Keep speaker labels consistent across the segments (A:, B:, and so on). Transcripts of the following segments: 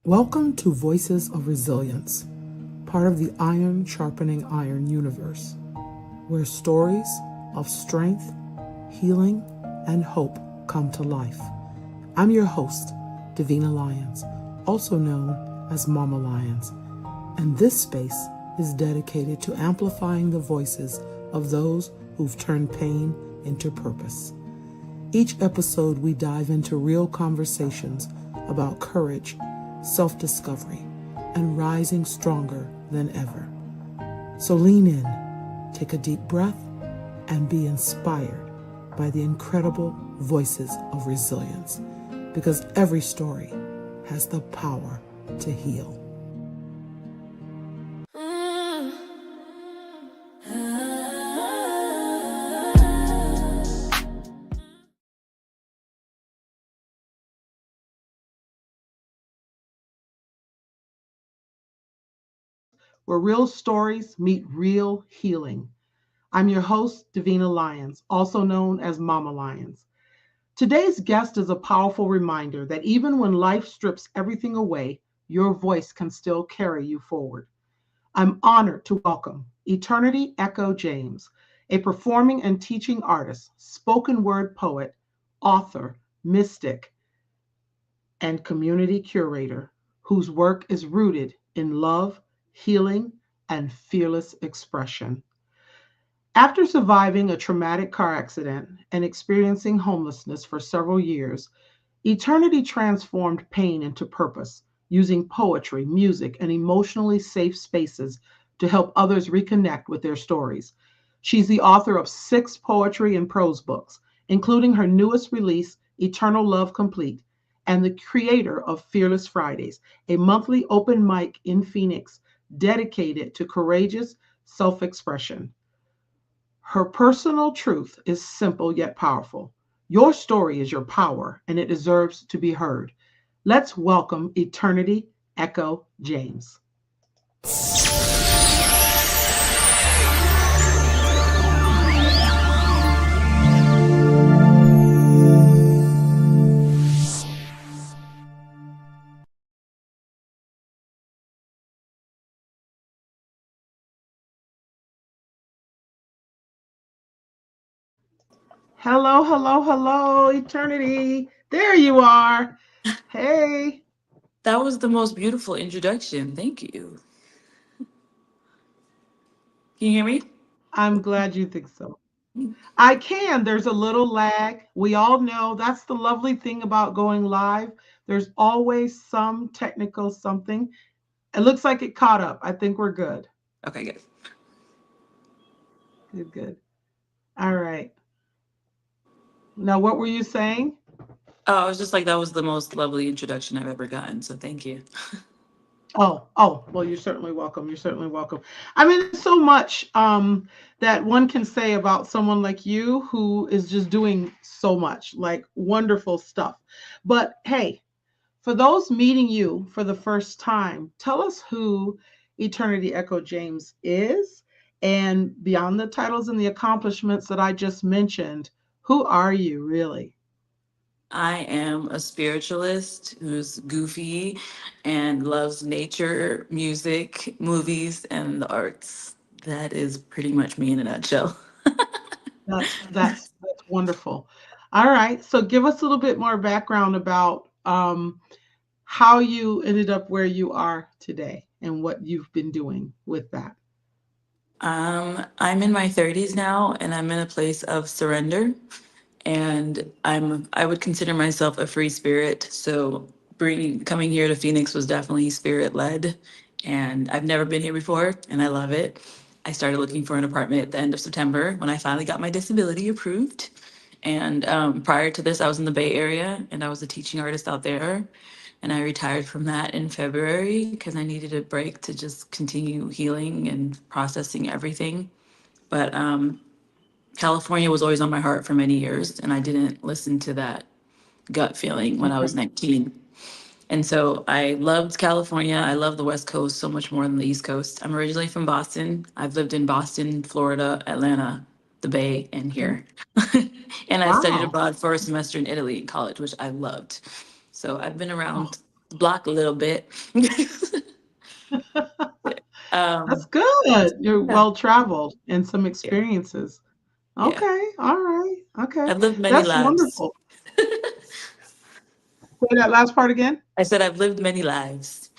A: Welcome to Voices of Resilience, part of the Iron Sharpening Iron universe, where stories of strength, healing, and hope come to life. I'm your host, Davina Lyons, also known as Mama Lyons, and this space is dedicated to amplifying the voices of those who've turned pain into purpose. Each episode, we dive into real conversations about courage, self-discovery, and rising stronger than ever. So lean in, take a deep breath, and be inspired by the incredible voices of resilience, because every story has the power to heal. Where real stories meet real healing. I'm your host, Davina Lyons, also known as Mama Lyons. Today's guest is a powerful reminder that even when life strips everything away, your voice can still carry you forward. I'm honored to welcome Eternity Echo James, a performing and teaching artist, spoken word poet, author, mystic, and community curator whose work is rooted in love, healing, and fearless expression. After surviving a traumatic car accident and experiencing homelessness for several years, Eternity transformed pain into purpose, using poetry, music, and emotionally safe spaces to help others reconnect with their stories. She's the author of 6 poetry and prose books, including her newest release, Eternal Love Complete, and the creator of Fearless Fridays, a monthly open mic in Phoenix dedicated to courageous self expression. Her personal truth is simple yet powerful. Your story is your power, and it deserves to be heard. Let's welcome Eternity Echo James. Hello, hello, hello, Eternity. There you are. Hey,
B: That was the most beautiful introduction. Thank you. Can you hear me?
A: I'm glad you think so. I can. There's a little lag. We all know that's the lovely thing about going live. There's always some technical something. It looks like it caught up. I think we're good.
B: Okay, good.
A: Good, good. All right. Now, what were you saying?
B: Oh, I was just like, that was the most lovely introduction I've ever gotten. So thank you.
A: Oh, well, you're certainly welcome. You're certainly welcome. I mean, there's so much that one can say about someone like you who is just doing so much, like wonderful stuff. But hey, for those meeting you for the first time, tell us who Eternity Echo James is. And beyond the titles and the accomplishments that I just mentioned, who are you really?
B: I am a spiritualist who's goofy and loves nature, music, movies, and the arts. That is pretty much me in a nutshell.
A: That's wonderful. All right, so give us a little bit more background about how you ended up where you are today and what you've been doing with that.
B: I'm in my 30s now, and I'm in a place of surrender. And I would consider myself a free spirit. So bringing coming here to Phoenix was definitely spirit led, and I've never been here before, and I love it. I started looking for an apartment at the end of September when I finally got my disability approved. And prior to this, I was in the Bay Area, and I was a teaching artist out there. And I retired from that in February because I needed a break to just continue healing and processing everything. But California was always on my heart for many years, and I didn't listen to that gut feeling when I
A: Okay.
B: was 19. And so I loved California. I love the West Coast so much more than the East Coast. I'm originally from Boston. I've lived in Boston, Florida, Atlanta, the Bay, and
A: Okay.
B: here. And I studied
A: Wow.
B: abroad for a semester in Italy in college, which I loved. So I've been
A: Oh,
B: around block a little bit.
A: That's
B: um,
A: good. You're
B: yeah,
A: well traveled and some
B: yeah,
A: experiences.
B: yeah.
A: Okay, all right, okay.
B: I've lived many
A: That's
B: lives.
A: wonderful. Say that last part again.
B: I said I've lived many lives.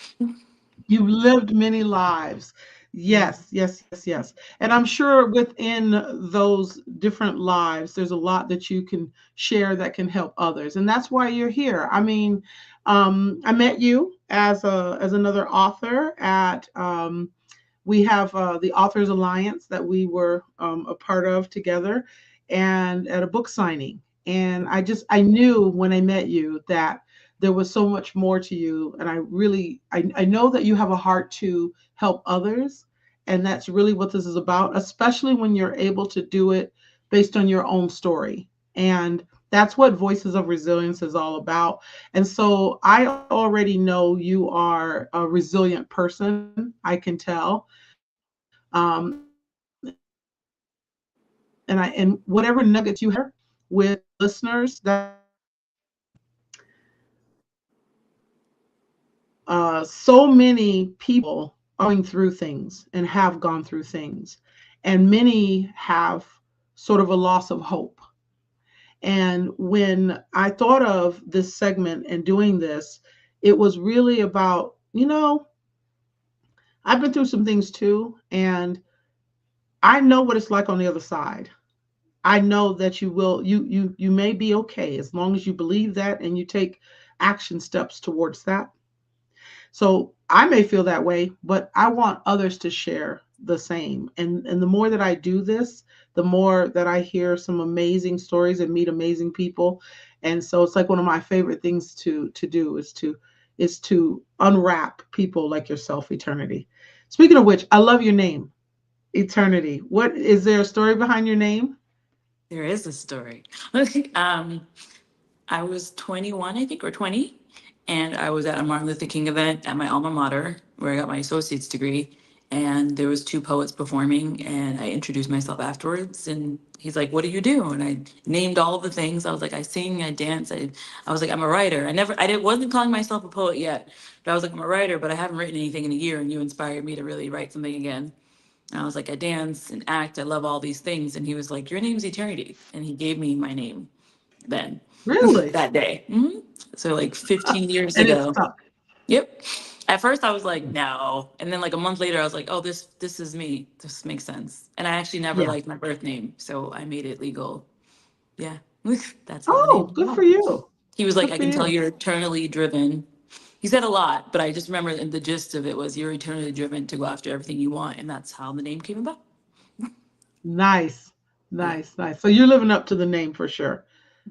A: You've lived many lives.
B: Mhm.
A: Yes, yes, yes, yes. And I'm sure within those different lives, there's a lot that you can share that can help others. And that's why you're here. I mean, I met you as another author at we have the Authors Alliance that we were a part of together, and at a book signing. And I knew when I met you that there was so much more to you. And I know that you have a heart to help others. And that's really what this is about, especially when you're able to do it based on your own story. And that's what Voices of Resilience is all about. And so I already know you are a resilient person. I can tell. And whatever nuggets you have to share with listeners, that's what I want to hear. So many people are going through things and have gone through things, and many have sort of a loss of hope. And when I thought of this segment and doing this, it was really about, I've been through some things too, and I know what it's like on the other side. I know that you may be okay as long as you believe that and you take action steps towards that. So I may feel that way, but I want others to share the same. And the more that I do this, the more that I hear some amazing stories and meet amazing people. And so it's like one of my favorite things to do is to unwrap people like yourself, Eternity. Speaking of which, I love your name, Eternity. What is there a story behind your name?
B: There is a story. um, I was 21, I think, or 20, and I was at a Martin Luther King event at my alma mater where I got my associate's degree. And there was two poets performing, and I introduced myself afterwards. And he's like, "What do you do?" And I named all the things. I was like, "I sing, I dance." I was like, "I'm a writer." Wasn't calling myself a poet yet, but I was like, "I'm a writer, but I haven't written anything in a year, and you inspired me to really write something again." And I was like, "I dance and act. I love all these things." And he was like, "Your name's Eternity," and he gave me my name then
A: Really?
B: that day. So like 15 years
A: And it
B: ago.
A: stuck.
B: Yep. At first I was like, no. And then like a month later I was like, oh, this is me. This makes sense. And I actually never
A: Yeah.
B: liked my birth name, so I made it legal. Yeah. That's how the name
A: Oh,
B: came
A: good for
B: about.
A: you.
B: He was like,
A: Good
B: I
A: for
B: can tell
A: you.
B: you're eternally driven. He said a lot, but I just remember in the gist of it was you're eternally driven to go after everything you want, and that's how the name came about.
A: Nice.
B: Yeah.
A: Nice. Nice. So you're living up to the name for sure.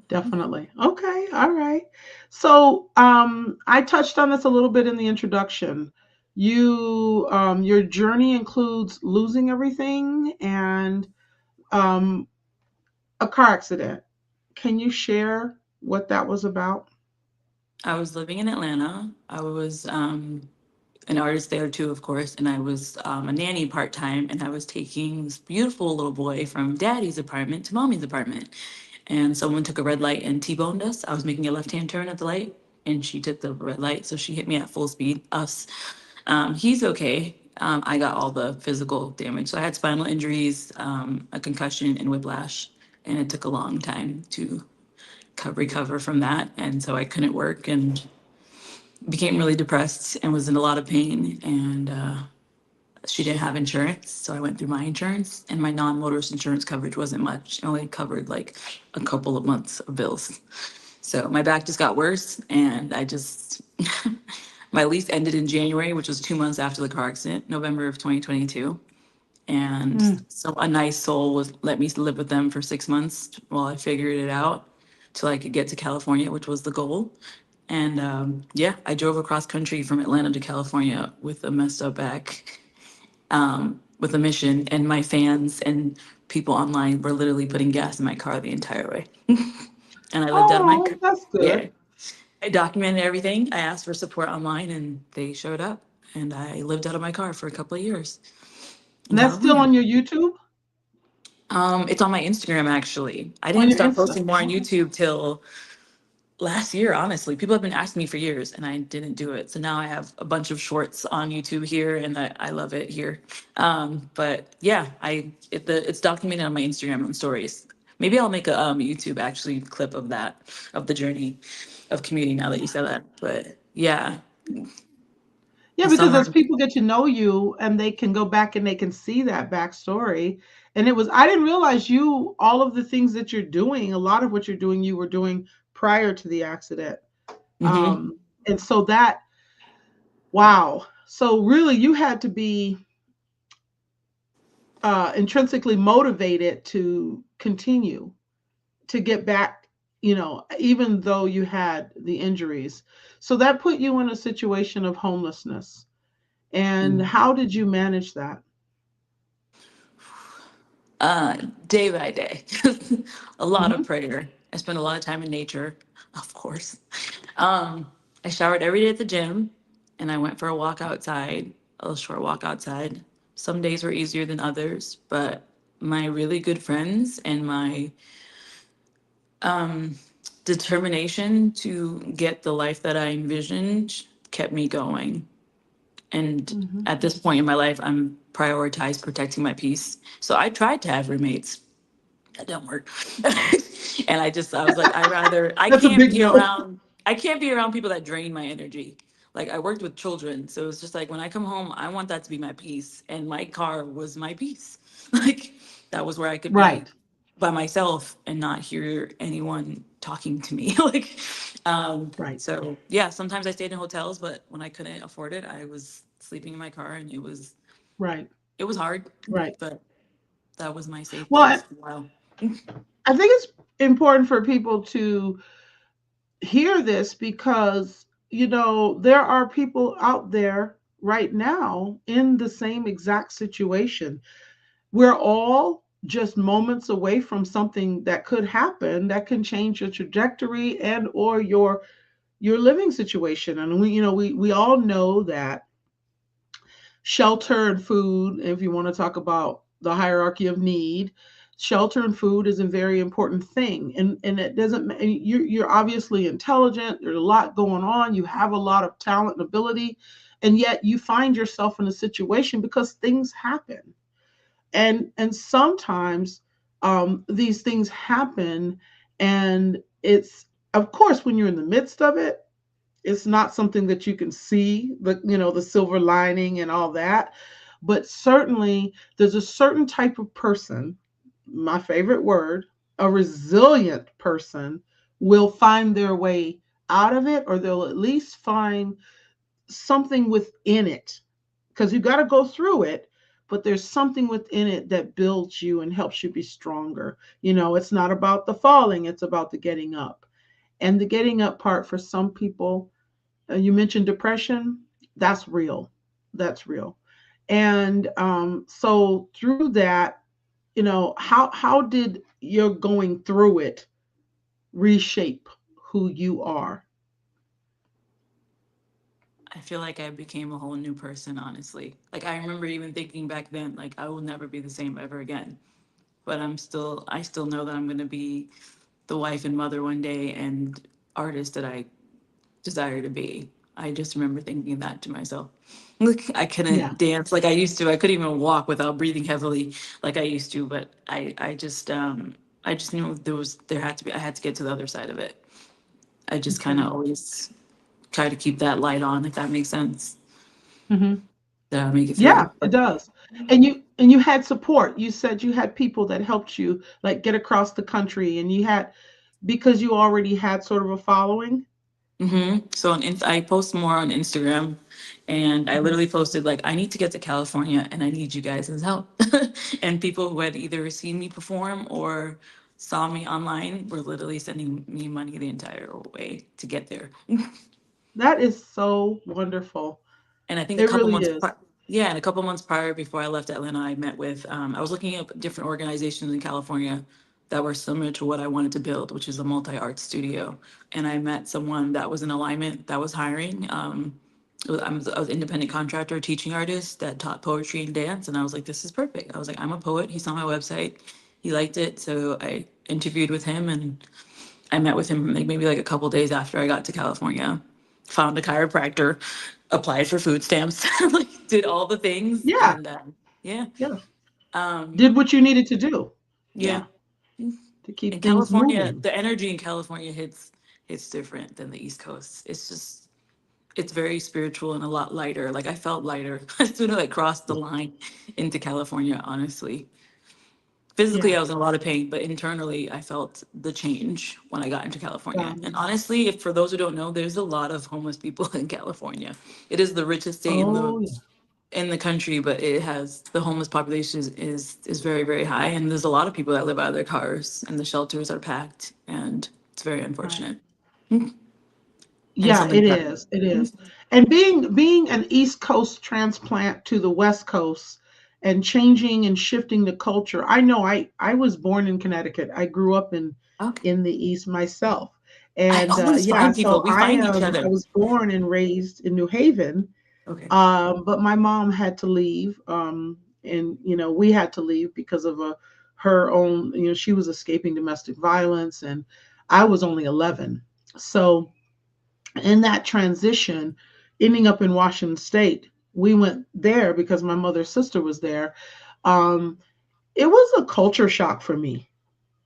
A: Definitely. Okay. All right. So I touched on this a little bit in the introduction. Your journey includes losing everything and um, a car accident. Can you share what that was about?
B: I was living in Atlanta. I was an artist there too, of course, and I was a nanny part time, and I was taking this beautiful little boy from daddy's apartment to mommy's apartment, and someone took a red light and T-boned us. I was making a left-hand turn at the light, and she took the red light, so she hit me at full speed. Us. He's okay. I got all the physical damage, so I had spinal injuries, a concussion, and whiplash, and it took a long time to recover from that, and so I couldn't work and became really depressed and was in a lot of pain. And she didn't have insurance, so I went through my insurance, and my non-motorist insurance coverage wasn't much. It only covered like a couple of months of bills. So my back just got worse, and I just my lease ended in January, which was 2 months after the car accident, November of 2022. And
A: Mm.
B: so a nice soul was let me live with them for 6 months while I figured it out till I could get to California, which was the goal. And yeah, I drove across country from Atlanta to California with a messed up back, with a mission. And my fans and people online were literally putting gas in my car the entire way. And I lived out of my
A: Oh,
B: car.
A: that's
B: Yeah,
A: good.
B: I documented everything. I asked for support online, and they showed up. And I lived out of my car for a couple of years in
A: And that's still
B: California.
A: on your YouTube,
B: It's on my Instagram actually. I
A: on
B: didn't
A: your
B: start
A: Insta.
B: posting more on
A: Okay.
B: YouTube till last year, honestly. People have been asking me for years and I didn't do it. So now I have a bunch of shorts on YouTube here and I love it here. But yeah, it's documented on my Instagram and stories. Maybe I'll make a YouTube actually clip of that, of the journey of commuting now that you said that. But yeah,
A: Yeah,
B: the
A: because
B: summer.
A: as people get to know you and they can go back and they can see that backstory. And it was, I didn't realize you, all of the things that you're doing, a lot of what you're doing, you were doing prior to the accident.
B: Hmm.
A: And so that, wow. So really, you had to be intrinsically motivated to continue to get back, even though you had the injuries. So that put you in a situation of homelessness. And how did you manage that?
B: uh, Day by day. A lot of
A: Hmm.
B: prayer. I spent a lot of time in nature, of course. Um, I showered every day at the gym and I went for a walk outside, a short walk outside. Some days were easier than others, but my really good friends and my determination to get the life that I envisioned kept me going. And
A: Hmm.
B: at this point in my life, I'm prioritized protecting my peace. So I tried to have roommates. That didn't work. And I was like,
A: That's a big no.
B: I can't be around people that drain my energy. Like I worked with children. So it's just like when I come home, I want that to be my peace. And my car was my peace. Like that was where I could be
A: Right,
B: by myself and not hear anyone talking to me.
A: right,
B: So yeah, sometimes I stayed in hotels, but when I couldn't afford it, I was sleeping in my car and
A: right,
B: it was hard,
A: right.
B: but that was my safe
A: Well,
B: place for a while.
A: I think it's important for people to hear this because, there are people out there right now in the same exact situation. We're all just moments away from something that could happen that can change your trajectory and or your living situation. And we all know that shelter and food, if you want to talk about the hierarchy of need, shelter and food is a very important thing. And it doesn't, you're obviously intelligent, there's a lot going on, you have a lot of talent and ability, and yet you find yourself in a situation because things happen. And sometimes these things happen, and it's, of course, when you're in the midst of it, it's not something that you can see, the silver lining and all that. But certainly there's a certain type of person, my favorite word, a resilient person will find their way out of it, or they'll at least find something within it, because you got to go through it, but there's something within it that builds you and helps you be stronger. It's not about the falling, it's about the getting up. And the getting up part for some people, you mentioned depression, that's real. That's real. And so through that, how did your going through it reshape who you are?
B: I feel like I became a whole new person, honestly. Like I remember even thinking back then, like I will never be the same ever again. But I still know that I'm gonna be the wife and mother one day and artist that I desire to be. I just remember thinking that to myself. Like I
A: Yeah.
B: couldn't dance like I used to. I couldn't even walk without breathing heavily like I used to. But I just knew I had to get to the other side of it. I just kind
A: Okay.
B: of always try to keep that light on, if that makes sense.
A: Hmm.
B: That make it
A: Yeah,
B: through.
A: it does. And you had support. You said you had people that helped you like get across the country, and you had, because you already had sort of a following.
B: So I post more on Instagram, and I
A: Mhm.
B: literally posted like, I need to get to California, and I need you guys' help. And people who had either seen me perform or saw me online were literally sending me money the entire way to get there.
A: That is so wonderful.
B: And I think
A: It really is.
B: yeah, and a couple months prior, before I left Atlanta, I met with, I was looking at different organizations in California that were similar to what I wanted to build, which is a multi-art studio. And I met someone that was in alignment that was hiring. I was an independent contractor, teaching artist that taught poetry and dance. And I was like, this is perfect. I was like, I'm a poet. He saw my website. He liked it. So I interviewed with him and I met with him like maybe like a couple days after I got to California. Found a chiropractor, applied for food stamps, like did all the things,
A: Yeah.
B: and yeah,
A: Yeah.
B: um,
A: Did what you needed to do.
B: yeah.
A: Yeah. To keep
B: In
A: things
B: California,
A: moving.
B: the energy in California hits different than the East Coast. It's very spiritual and a lot lighter. Like I felt lighter as soon as I crossed the line into California. Honestly, physically
A: Yeah.
B: I was in a lot of pain, but internally I felt the change when I got into California.
A: Got it.
B: And honestly, if for those who don't know, there's a lot of homeless people in California. It is the richest state
A: Oh, yeah.
B: in the country, but it has the homeless population is very very high, and there's a lot of people that live out of their cars, and the shelters are packed, and it's very
A: Right.
B: unfortunate. And
A: Yeah,
B: something
A: it
B: that
A: is. It is. And being an East Coast transplant to the West Coast and changing and shifting the culture. I know I was born in Connecticut. I grew up
B: okay.
A: in the East myself.
B: I
A: And
B: always
A: yeah,
B: find people.
A: so
B: We find each
A: I
B: other.
A: was born and raised in New Haven.
B: Okay.
A: But my mom had to leave, and we had to leave because of her own. She was escaping domestic violence, and I was only 11. So in that transition, ending up in Washington State, we went there because my mother's sister was there. Um, it was a culture shock for me.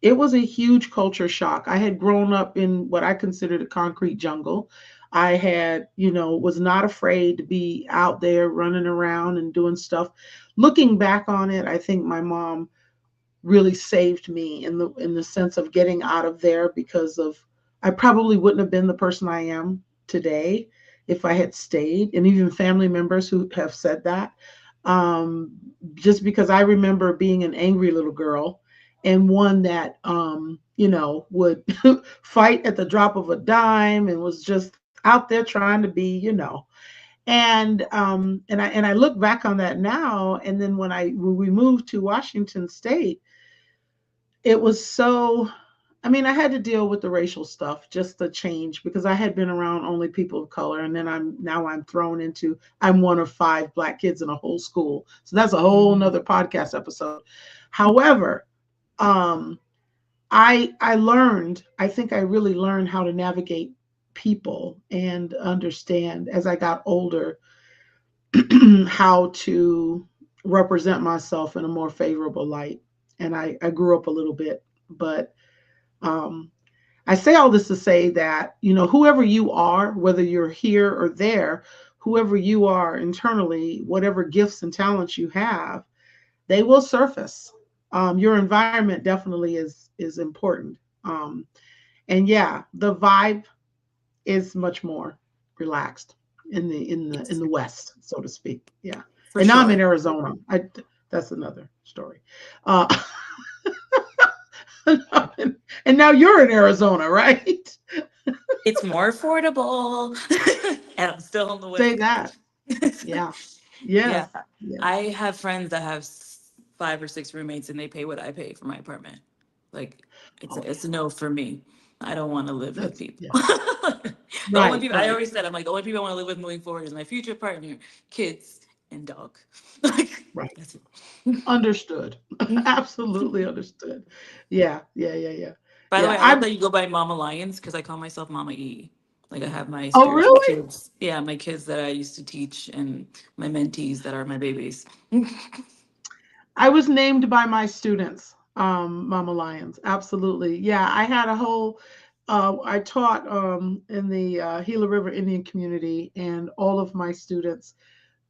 A: It was a huge culture shock. I had grown up in what I considered a concrete jungle. I had, was not afraid to be out there running around and doing stuff. Looking back on it, I think my mom really saved me in the sense of getting out of there because of I probably wouldn't have been the person I am today if I had stayed, and even family members who have said that. Um, just because I remember being an angry little girl and one that would fight at the drop of a dime and was just out there trying to be. And I look back on that now, and then when we moved to Washington State, it was so I mean, I had to deal with the racial stuff, just the change, because I had been around only people of color, and then I'm thrown into I'm one of five black kids in a whole school. So that's a whole
B: Mhm.
A: nother podcast episode. However, um, I learned, I think I really learned how to navigate people and understand as I got older how to represent myself in a more favorable light. And I grew up a little bit, but um, I say all this to say that, whoever you are, whether you're here or there, whoever you are internally, whatever gifts and talents you have, they will surface. Your environment definitely is important. Um, and yeah, the vibe is much more relaxed in the West, so to speak. Yeah.
B: For
A: And now I'm in
B: sure.
A: Arizona. That's another story. Uh, and now you're in Arizona, right?
B: It's more affordable, and I'm still on the
A: Say
B: West
A: that.
B: Coast.
A: Yeah.
B: Yeah,
A: Yes. Yes.
B: I have friends that have 5 or 6 roommates, and they pay what I pay for my apartment. Like,
A: Oh
B: it's a
A: yeah.
B: no for me. I don't want to live with
A: That's
B: people.
A: yeah.
B: The only
A: Right.
B: people I
A: Right.
B: always said, I'm like, the only people I want to live with moving forward is my future partner, kids, and dog. Like,
A: Right.
B: that's it.
A: Understood. Absolutely understood. Yeah. Yeah. Yeah. Yeah.
B: By the way,
A: Yeah.
B: I love
A: I'm.
B: that you go by Mama Lions because I call myself Mama E. Like I have my
A: Oh
B: spiritual
A: really?
B: kids. Yeah, my kids that I used to teach and my mentees that are my babies.
A: I was named by my students, Mama Lions. Absolutely. Yeah. I had a whole. I taught in the Gila River Indian community, and all of my students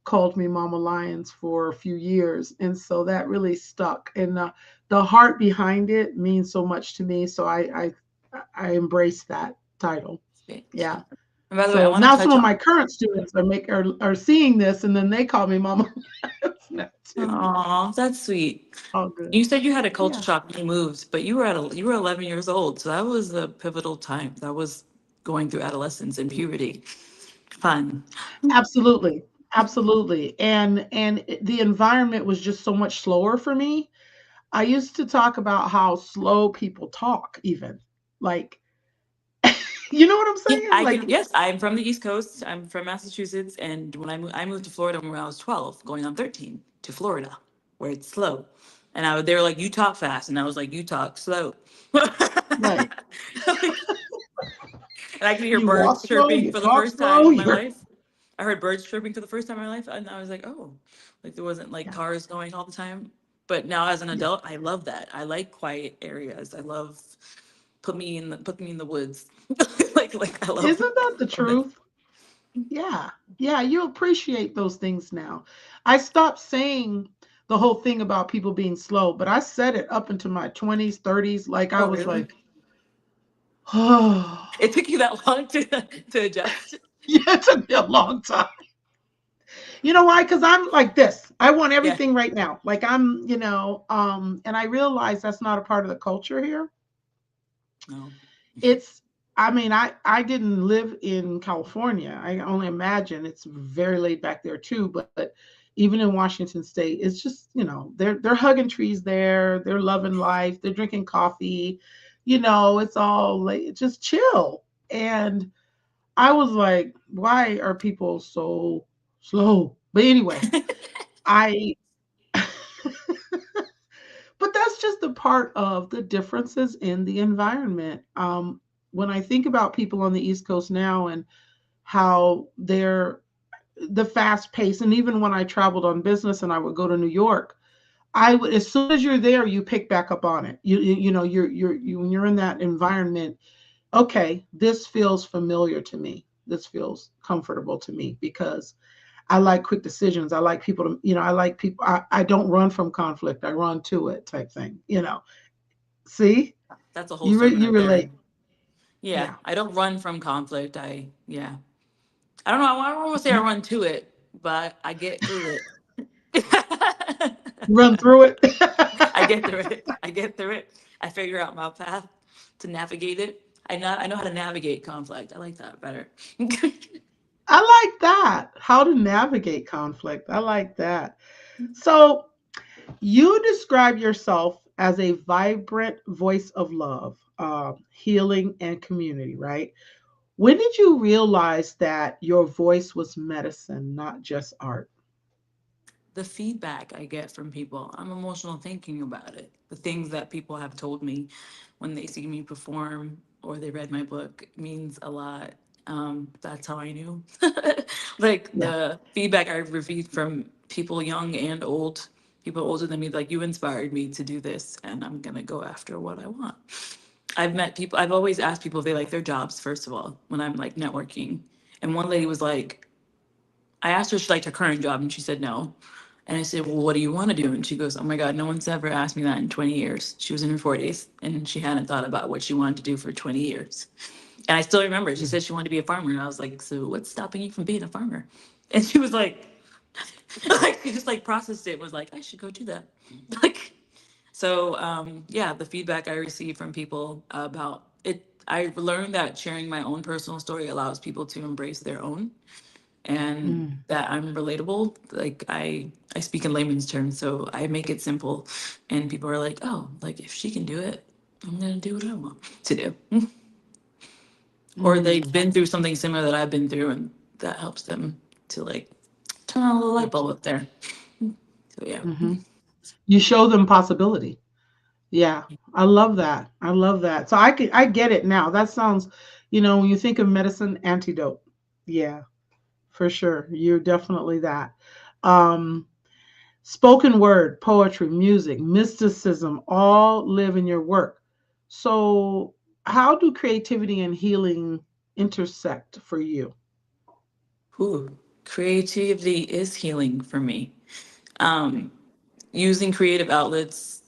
A: called me Mama Lions for a few years, and so that really stuck. And the heart behind it means so much to me. So I embrace that title.
B: Thank
A: Yeah.
B: you. And by the way, I
A: So
B: want to
A: now some
B: touch
A: of
B: on.
A: my current students are seeing this, and then they call me Mama Lions now too.
B: Oh, that's sweet.
A: All good.
B: You said you had a culture
A: Yeah.
B: shock when you moved, but you were 11 years old, so that was a pivotal time. That was going through adolescence and puberty. Fun.
A: Absolutely. Absolutely. And the environment was just so much slower for me. I used to talk about how slow people talk, even. Like, you know what I'm
B: Yeah,
A: saying?
B: I can.
A: Like,
B: Yes, I'm from the East Coast. I'm from Massachusetts, and when I moved to Florida when I was 12, going on 13 to Florida, where it's slow, and they were like, "You talk fast," and I was like, "You talk slow."
A: Right.
B: Like, and I could hear
A: You walk
B: birds
A: slow,
B: chirping
A: you
B: for the
A: talk
B: first time
A: slow,
B: in my
A: you're
B: life. I heard birds chirping for the first time in my life, and I was like, oh, like there wasn't like
A: yeah,
B: cars going all the time. But now as an
A: yeah.
B: adult, I love that. I like quiet areas. I love put me in the woods. Like I love
A: Isn't that the
B: this.
A: truth? Yeah. Yeah, you appreciate those things now. I stopped saying the whole thing about people being slow, but I said it up into my 20s, 30s. Like I
B: Oh
A: was
B: really?
A: like, oh,
B: It took you that long to adjust?
A: yeah, it took me a long time. You know why? Because I'm like this. I want
B: Yeah.
A: everything right now. Like I'm, and I realize that's not a part of the culture here.
B: No.
A: It's, I mean, I didn't live in California. I only imagine it's very laid back there too. But even in Washington State, it's just, they're hugging trees there. They're loving life. They're drinking coffee. It's all like just chill. And I was like, why are people so slow? But anyway, I but that's just a part of the differences in the environment. When I think about people on the East Coast now and how they're the fast pace, and even when I traveled on business and I would go to New York, I would, as soon as you're there, you pick back up on it. When you're in that environment. Okay, this feels familiar to me. This feels comfortable to me because I like quick decisions. I like people to, I like people. I don't run from conflict. I run to it type thing. See,
B: That's a whole
A: you
B: sermon right there.
A: relate.
B: Yeah,
A: Yeah.
B: I don't run from conflict. Yeah. I don't know. I don't want to say I
A: Mhm.
B: run to it, but I get through it.
A: Run through it.
B: I get through it. I get through it. I figure out my path to navigate it. I know how to navigate conflict. I like that better.
A: I like that. How to navigate conflict. I like that. So you describe yourself as a vibrant voice of love, healing, and community, right? When did you realize that your voice was medicine, not just art?
B: The feedback I get from people, I'm emotional thinking about it. The things that people have told me when they see me perform or they read my book means a lot. That's how I knew. Like
A: Yeah.
B: the feedback I received from people young and old, people older than me, like you inspired me to do this and I'm gonna go after what I want. I've met people, I've always asked people if they like their jobs, first of all, when I'm like networking. And one lady was like, I asked her if she liked her current job, and she said no. And I said, well, what do you want to do? And she goes, oh my God, no one's ever asked me that in 20 years. She was in her 40s and she hadn't thought about what she wanted to do for 20 years. And I still remember she said she wanted to be a farmer. And I was like, so what's stopping you from being a farmer? And she was like, like she just like processed it and was like, I should go do that. Like, so yeah, the feedback I receive from people about it, I learned that sharing my own personal story allows people to embrace their own and
A: Mm.
B: that I'm relatable. Like I speak in layman's terms, so I make it simple, and people are like, "Oh, like if she can do it, I'm gonna do what I want to do." Or they've
A: Mm.
B: been through something similar that I've been through, and that helps them to like turn on a little light bulb up there. So yeah.
A: Mm-hmm. You show them possibility. Yeah, I love that. I love that. So I get it now. That sounds, when you think of medicine, antidote. Yeah, for sure. You're definitely that. Um, Spoken word, poetry, music, mysticism, all live in your work. So how do creativity and healing intersect for you?
B: Ooh, creativity is healing for me. Um, Using creative outlets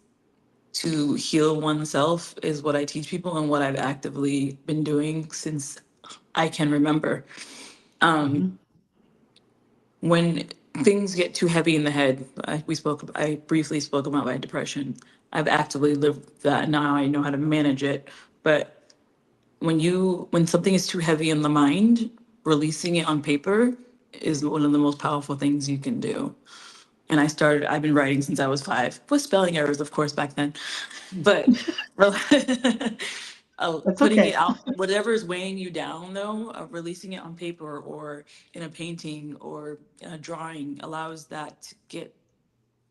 B: to heal oneself is what I teach people and what I've actively been doing since I can remember.
A: Mm-hmm.
B: When things get too heavy in the head, I briefly spoke about my depression. I've actively lived that. Now I know how to manage it. But when something is too heavy in the mind, releasing it on paper is one of the most powerful things you can do. And I've been writing since I was 5, with spelling errors, of course, back then. But
A: That's
B: putting it
A: okay.
B: out, whatever is weighing you down, though, releasing it on paper or in a painting or in a drawing allows that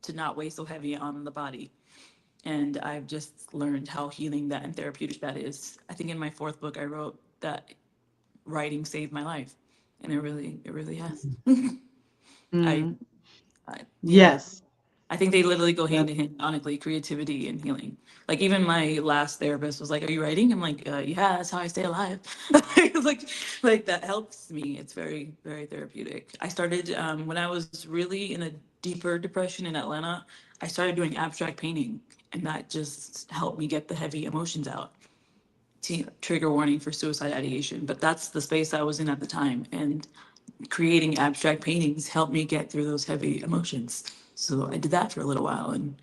B: to not weigh so heavy on the body. And I've just learned how healing that and therapeutic that is. I think in my fourth book, I wrote that writing saved my life, and it really has. I,
A: Mm,
B: yeah,
A: yes.
B: I think they literally go hand
A: That
B: in hand, honestly, creativity and healing. Like even my last therapist was like, "Are you writing?" I'm like, "Yeah, that's how I stay alive." like, like that helps me. It's very, very therapeutic. I started when I was really in a deeper depression in Atlanta. I started doing abstract painting, and that just helped me get the heavy emotions out. Trigger warning for suicide ideation, but that's the space I was in at the time, and creating abstract paintings helped me get through those heavy emotions. So I did that for a little while, and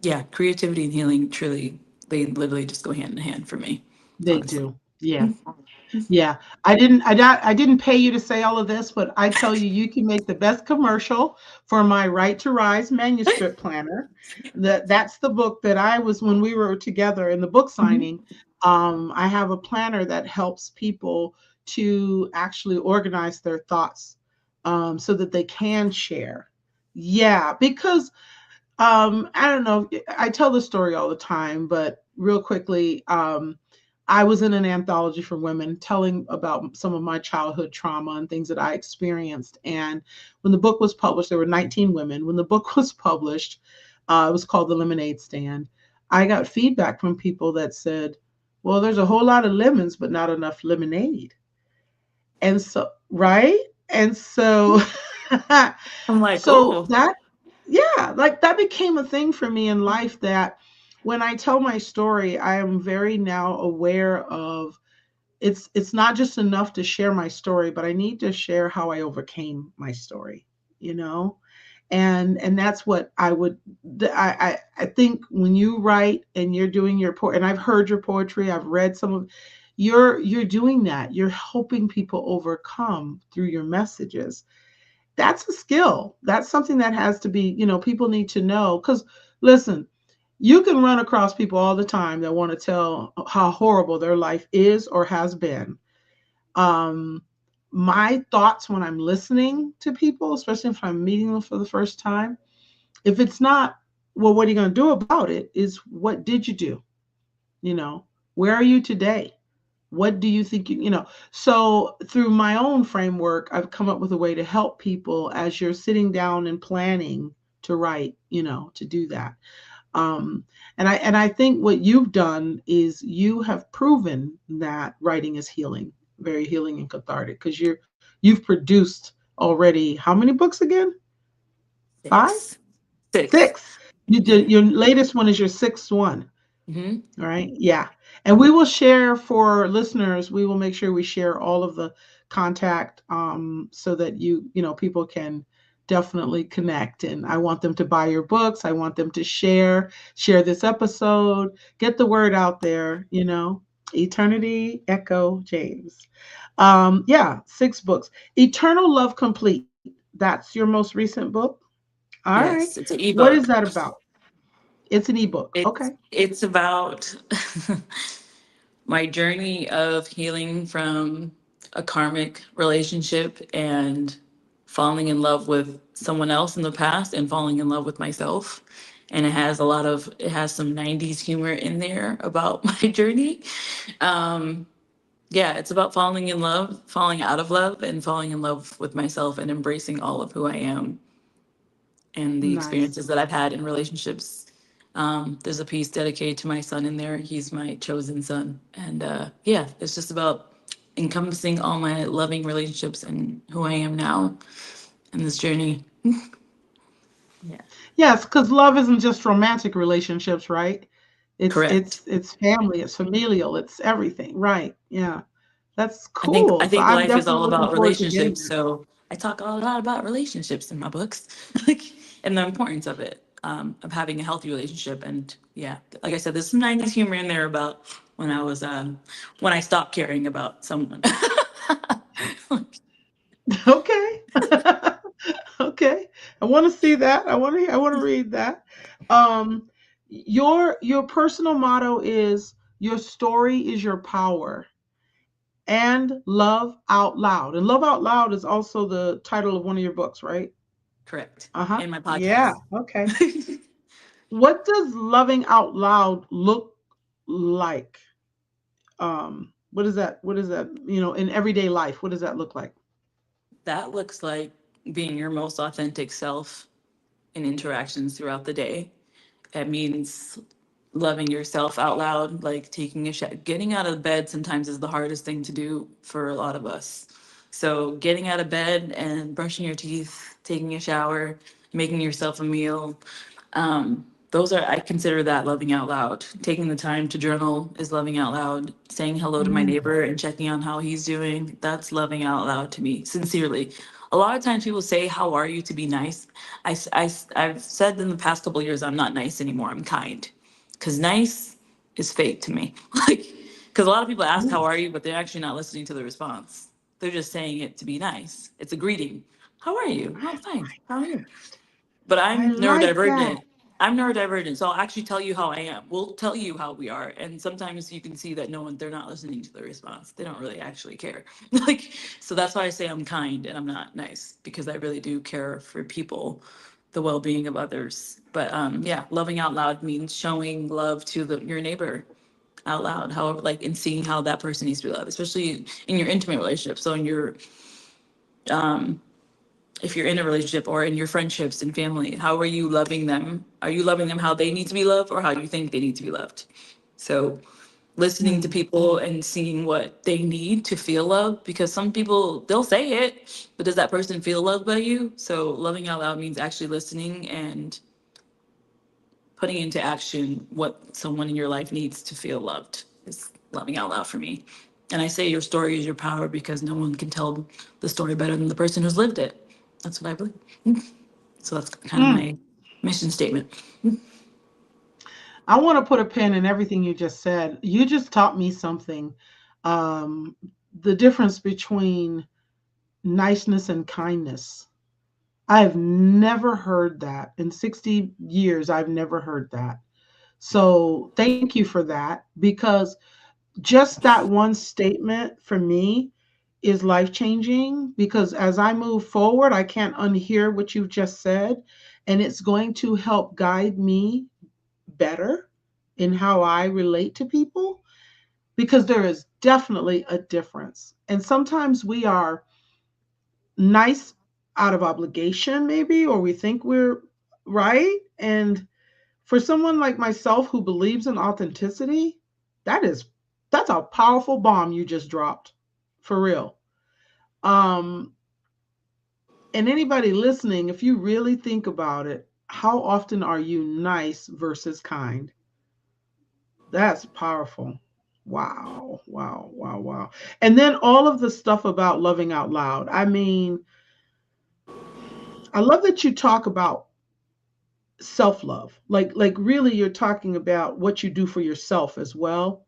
B: yeah, creativity and healing truly, they literally just go hand in hand for me,
A: they
B: honestly.
A: do. Yeah. Yeah, I didn't pay you to say all of this, but I tell you, you can make the best commercial for my Right to Rise manuscript planner. That's the book that I was when we were together in the book
B: Mhm.
A: signing. I have a planner that helps people to actually organize their thoughts so that they can share. Yeah, because I don't know. I tell this story all the time, but real quickly, I was in an anthology for women telling about some of my childhood trauma and things that I experienced. And when the book was published, there were 19 women. When the book was published, it was called The Lemonade Stand. I got feedback from people that said, well, there's a whole lot of lemons, but not enough lemonade. And so, right? And so,
B: I'm like,
A: so
B: oh,
A: that, yeah, like that became a thing for me in life that when I tell my story, I am very now aware of it's not just enough to share my story, but I need to share how I overcame my story, you know? And that's what I would I think when you write and you're doing your and I've heard your poetry, I've read some of you're doing that. You're helping people overcome through your messages. That's a skill. That's something that has to be, people need to know cuz listen, you can run across people all the time that want to tell how horrible their life is or has been. um, my thoughts when I'm listening to people, especially if I'm meeting them for the first time, if it's not, well, what are you going to do about it? Is what did you do? You know, where are you today? What do you think So through my own framework, I've come up with a way to help people as you're sitting down and planning to write, to do that. um, and I think what you've done is you have proven that writing is healing, very healing and cathartic, because you've produced already how many books again? Five,
B: six, six.
A: six. You did your latest one is your sixth one.
B: Mm-hmm.
A: All right. Yeah. And we will share for listeners, we will make sure we share all of the contact so that people can definitely connect. And I want them to buy your books. I want them to share this episode, get the word out there. Eternity Echo James. Yeah, six books. Eternal Love Complete. That's your most recent book. All right.
B: Yes, it's an
A: What is
B: ebook.
A: that about? It's an ebook. Okay.
B: It's about my journey of healing from a karmic relationship and falling in love with someone else in the past and falling in love with myself. And it has some 90s humor in there about my journey. Um, yeah, it's about falling in love, falling out of love, and falling in love with myself and embracing all of who I am and the
A: Nice.
B: experiences that I've had in relationships. There's a piece dedicated to my son in there. He's my chosen son. And yeah, it's just about encompassing all my loving relationships and who I am now in this journey. Yeah.
A: Yes, because love isn't just romantic relationships, right? It's
B: Correct.
A: it's it's family, it's familial, it's everything, right? Yeah, that's
B: I
A: cool. So
B: think
A: I'm
B: life is
A: definitely
B: all
A: looking
B: about
A: forward to getting
B: relationships.
A: there.
B: So I talk a lot about relationships in my books, like and the importance of having a healthy relationship. And yeah, like I said, there's some 90s humor in there about when I stopped caring about someone.
A: Okay, okay. I want to see that. I want to read that. Um, your personal motto is your story is your power, and love out loud. And love out loud is also the title of one of your books, right?
B: Correct.
A: Uh huh.
B: In my
A: Yeah.
B: podcast.
A: Okay. What does loving out loud look like? What is that? What is that? In everyday life, what does that look like?
B: That looks like being your most authentic self in interactions throughout the day. It means loving yourself out loud, like taking a shower. Getting out of bed sometimes is the hardest thing to do for a lot of us. So, getting out of bed and brushing your teeth, taking a shower, making yourself a meal, those are, I consider that loving out loud. Taking the time to journal is loving out loud. Saying hello to my
A: Mm,
B: neighbor and checking on how he's doing, that's loving out loud to me, sincerely. A lot of times people say, "How are you?" to be nice. I've said in the past couple of years, I'm not nice anymore. I'm kind. Because nice is fake to me. Like, because a lot of people ask, "How
A: mm,
B: are you?" but they're actually not listening to the response. They're just saying it to be nice. It's a greeting. How are you? Oh, fine. How are you? But
A: I
B: I'm
A: like that.
B: neurodivergent. I'm neurodivergent, so I'll actually tell you how I am. We'll tell you how we are, and sometimes you can see that no one, they're not listening to the response. They don't really actually care. Like, so that's why I say I'm kind and I'm not nice, because I really do care for people, the well-being of others. But yeah, loving out loud means showing love to your neighbor out loud, however, like, and seeing how that person needs to be loved, especially in your intimate relationship. So in your if you're in a relationship or in your friendships and family, how are you loving them? Are you loving them how they need to be loved or how you think they need to be loved? So listening to
A: Mm,
B: people and seeing what they need to feel loved, because some people, they'll say it, but does that person feel loved by you? So loving out loud means actually listening and putting into action what someone in your life needs to feel loved is loving out loud for me. And I say your story is your power because no one can tell the story better than the person who's lived it. That's what I believe. So that's kind of
A: mm.
B: my mission statement.
A: I want to put a pin in everything you just said. You just taught me something. Um, the difference between niceness and kindness. I've never heard that. In 60 years, I've never heard that. So thank you for that, because just that one statement for me is life changing, because as I move forward, I can't unhear what you've just said. And it's going to help guide me better in how I relate to people, because there is definitely a difference. And sometimes we are nice out of obligation, maybe, or we think we're right. And for someone like myself who believes in authenticity, that is that's a powerful bomb you just dropped. For real. Um and anybody listening, if you really think about it, how often are you nice versus kind? That's powerful. Wow, wow, wow, wow. And then all of the stuff about loving out loud. I mean, I love that you talk about self-love. Like really you're talking about what you do for yourself as well.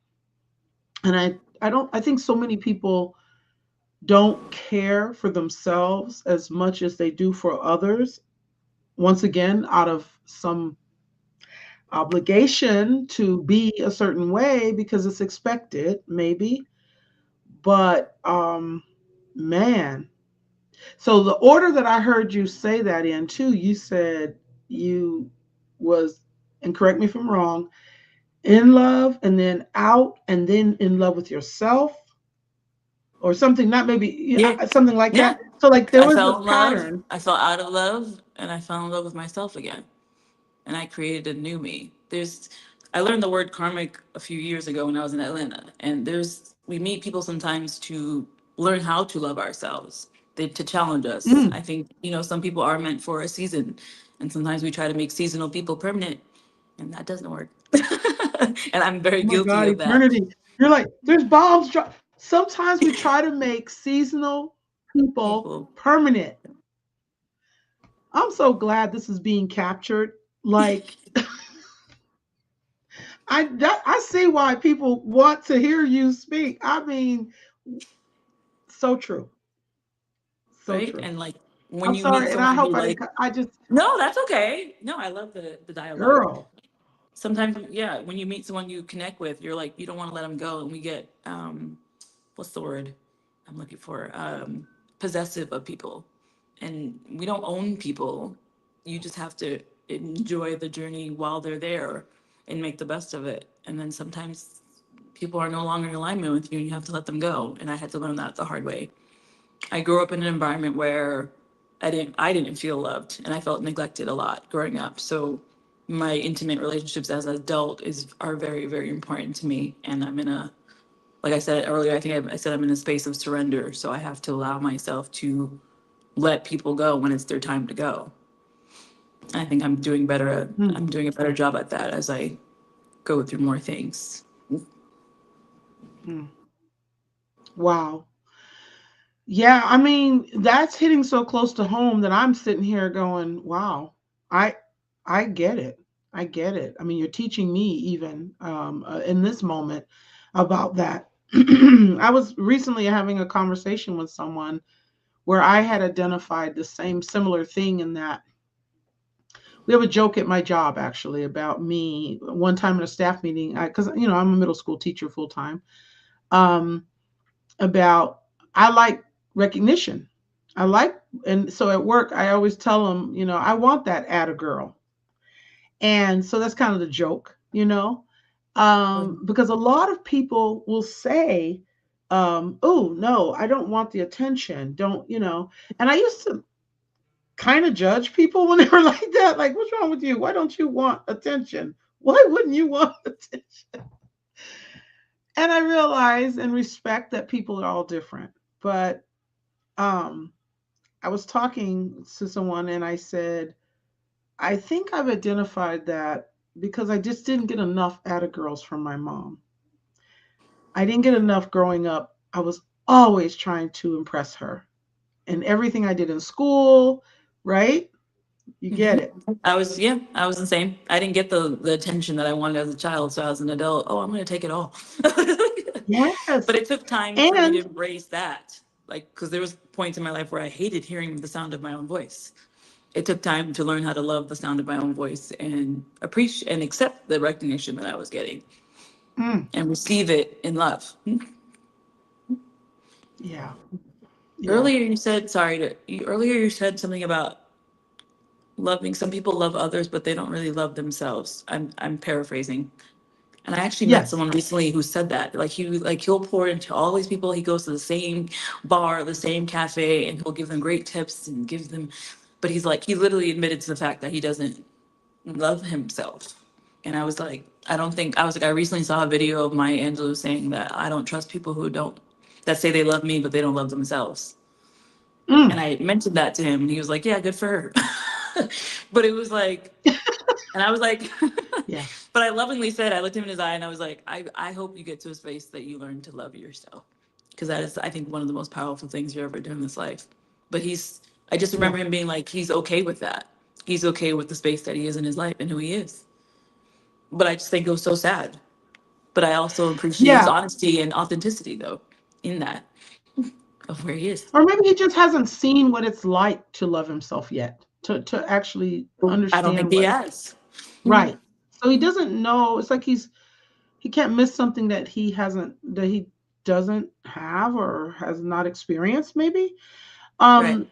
A: And I think so many people don't care for themselves as much as they do for others. Once again, out of some obligation to be a certain way because it's expected, maybe. But man, so the order that I heard you say that in too, you said you was, and correct me if I'm wrong, in love and then out and then in love with yourself or something, not maybe
B: Yeah.
A: something like
B: Yeah.
A: that. So like there
B: I
A: was
B: fell
A: this
B: in love.
A: pattern.
B: I fell out of love and I fell in love with myself again. And I created a new me. I learned the word karmic a few years ago when I was in Atlanta. And we meet people sometimes to learn how to love ourselves, to challenge us.
A: Mm.
B: I think, some people are meant for a season. And sometimes we try to make seasonal people permanent, and that doesn't work. And I'm very
A: Oh my
B: guilty
A: God,
B: of that.
A: eternity. You're like, there's bombs. Sometimes we try to make seasonal people
B: People,
A: permanent. I'm so glad this is being captured. Like, I see why people want to hear you speak. I mean, so true, so
B: right?
A: true.
B: And like when
A: I'm
B: you meet
A: sorry, and I
B: someone who
A: hope I didn't.
B: like,
A: I just,
B: no, that's okay. No, I love the dialogue.
A: girl.
B: Sometimes, yeah, when you meet someone you connect with, you're like, you don't want to let them go. And we get, what's the word I'm looking for? Possessive of people. And we don't own people. You just have to. enjoy the journey while they're there and make the best of it. And then sometimes people are no longer in alignment with you and you have to let them go. And I had to learn that the hard way. I grew up in an environment where I didn't feel loved and I felt neglected a lot growing up. So my intimate relationships as an adult are very, very important to me. And I'm in a, like I said earlier, I think I said I'm in a space of surrender. So I have to allow myself to let people go when it's their time to go. I think
A: Mm,
B: I'm doing a better job at that as I go through more things.
A: mm. Wow. Yeah, I mean, that's hitting so close to home that I'm sitting here going, wow, I I get it. I get it. I mean, you're teaching me even in this moment about that. I was recently having a conversation with someone where I had identified the same similar thing in that we have a joke at my job actually about me one time in a staff meeting because I'm a middle school teacher full time. Um, about I like recognition. I like, and so at work I always tell them, I want that at a girl, and so that's kind of the joke. Because a lot of people will say, "Oh no, I don't want the attention." Don't. And I used to kind of judge people when they were like that. Like, what's wrong with you? Why don't you want attention? Why wouldn't you want attention? And I realize and respect that people are all different, but um I was talking to someone and I said, I think I've identified that because I just didn't get enough atta girls from my mom. I didn't get enough growing up. I was always trying to impress her in everything I did in school, right? You
B: Hmm.
A: get it.
B: I was the same. I didn't get the attention that I wanted as a child, so as an adult, oh, I'm going to take it all. But
A: Yes.
B: it took time for me to
A: And
B: embrace that, like, because there was points in my life where I hated hearing the sound of my own voice. It took time to learn how to love the sound of my own voice and appreciate and accept the recognition that I was getting
A: mm,
B: and receive it in love.
A: yeah, yeah.
B: Earlier you said, earlier you said something about loving. Some people love others, but they don't really love themselves. I'm paraphrasing. And I actually met
A: Yes.
B: someone recently who said that. He'll pour into all these people. He goes to the same bar, the same cafe, and he'll give them great tips and gives them. But he literally admitted to the fact that he doesn't love himself. And I was like, I was like, I recently saw a video of Maya Angelou saying that I don't trust people that say they love me, but they don't love themselves. And
A: Mm,
B: I mentioned that to him, and he was like, yeah, good for her. But it was like, and I was like,
A: yeah.
B: but I lovingly said, I looked him in his eye and I was like, I hope you get to a space that you learn to love yourself. Because that is, I think, one of the most powerful things you're ever doing in this life. But I just
A: Yeah.
B: remember him being like, he's okay with that. He's okay with the space that he is in his life and who he is. But I just think it was so sad. But I also appreciate his
A: Yeah.
B: honesty and authenticity, though, in that of where he is.
A: Or maybe he just hasn't seen what it's like to love himself yet, to actually
B: I don't think
A: understand
B: he
A: what.
B: has.
A: Right. So he doesn't know. It's like he can't miss something that he doesn't have or has not experienced maybe.
B: Right.
A: Um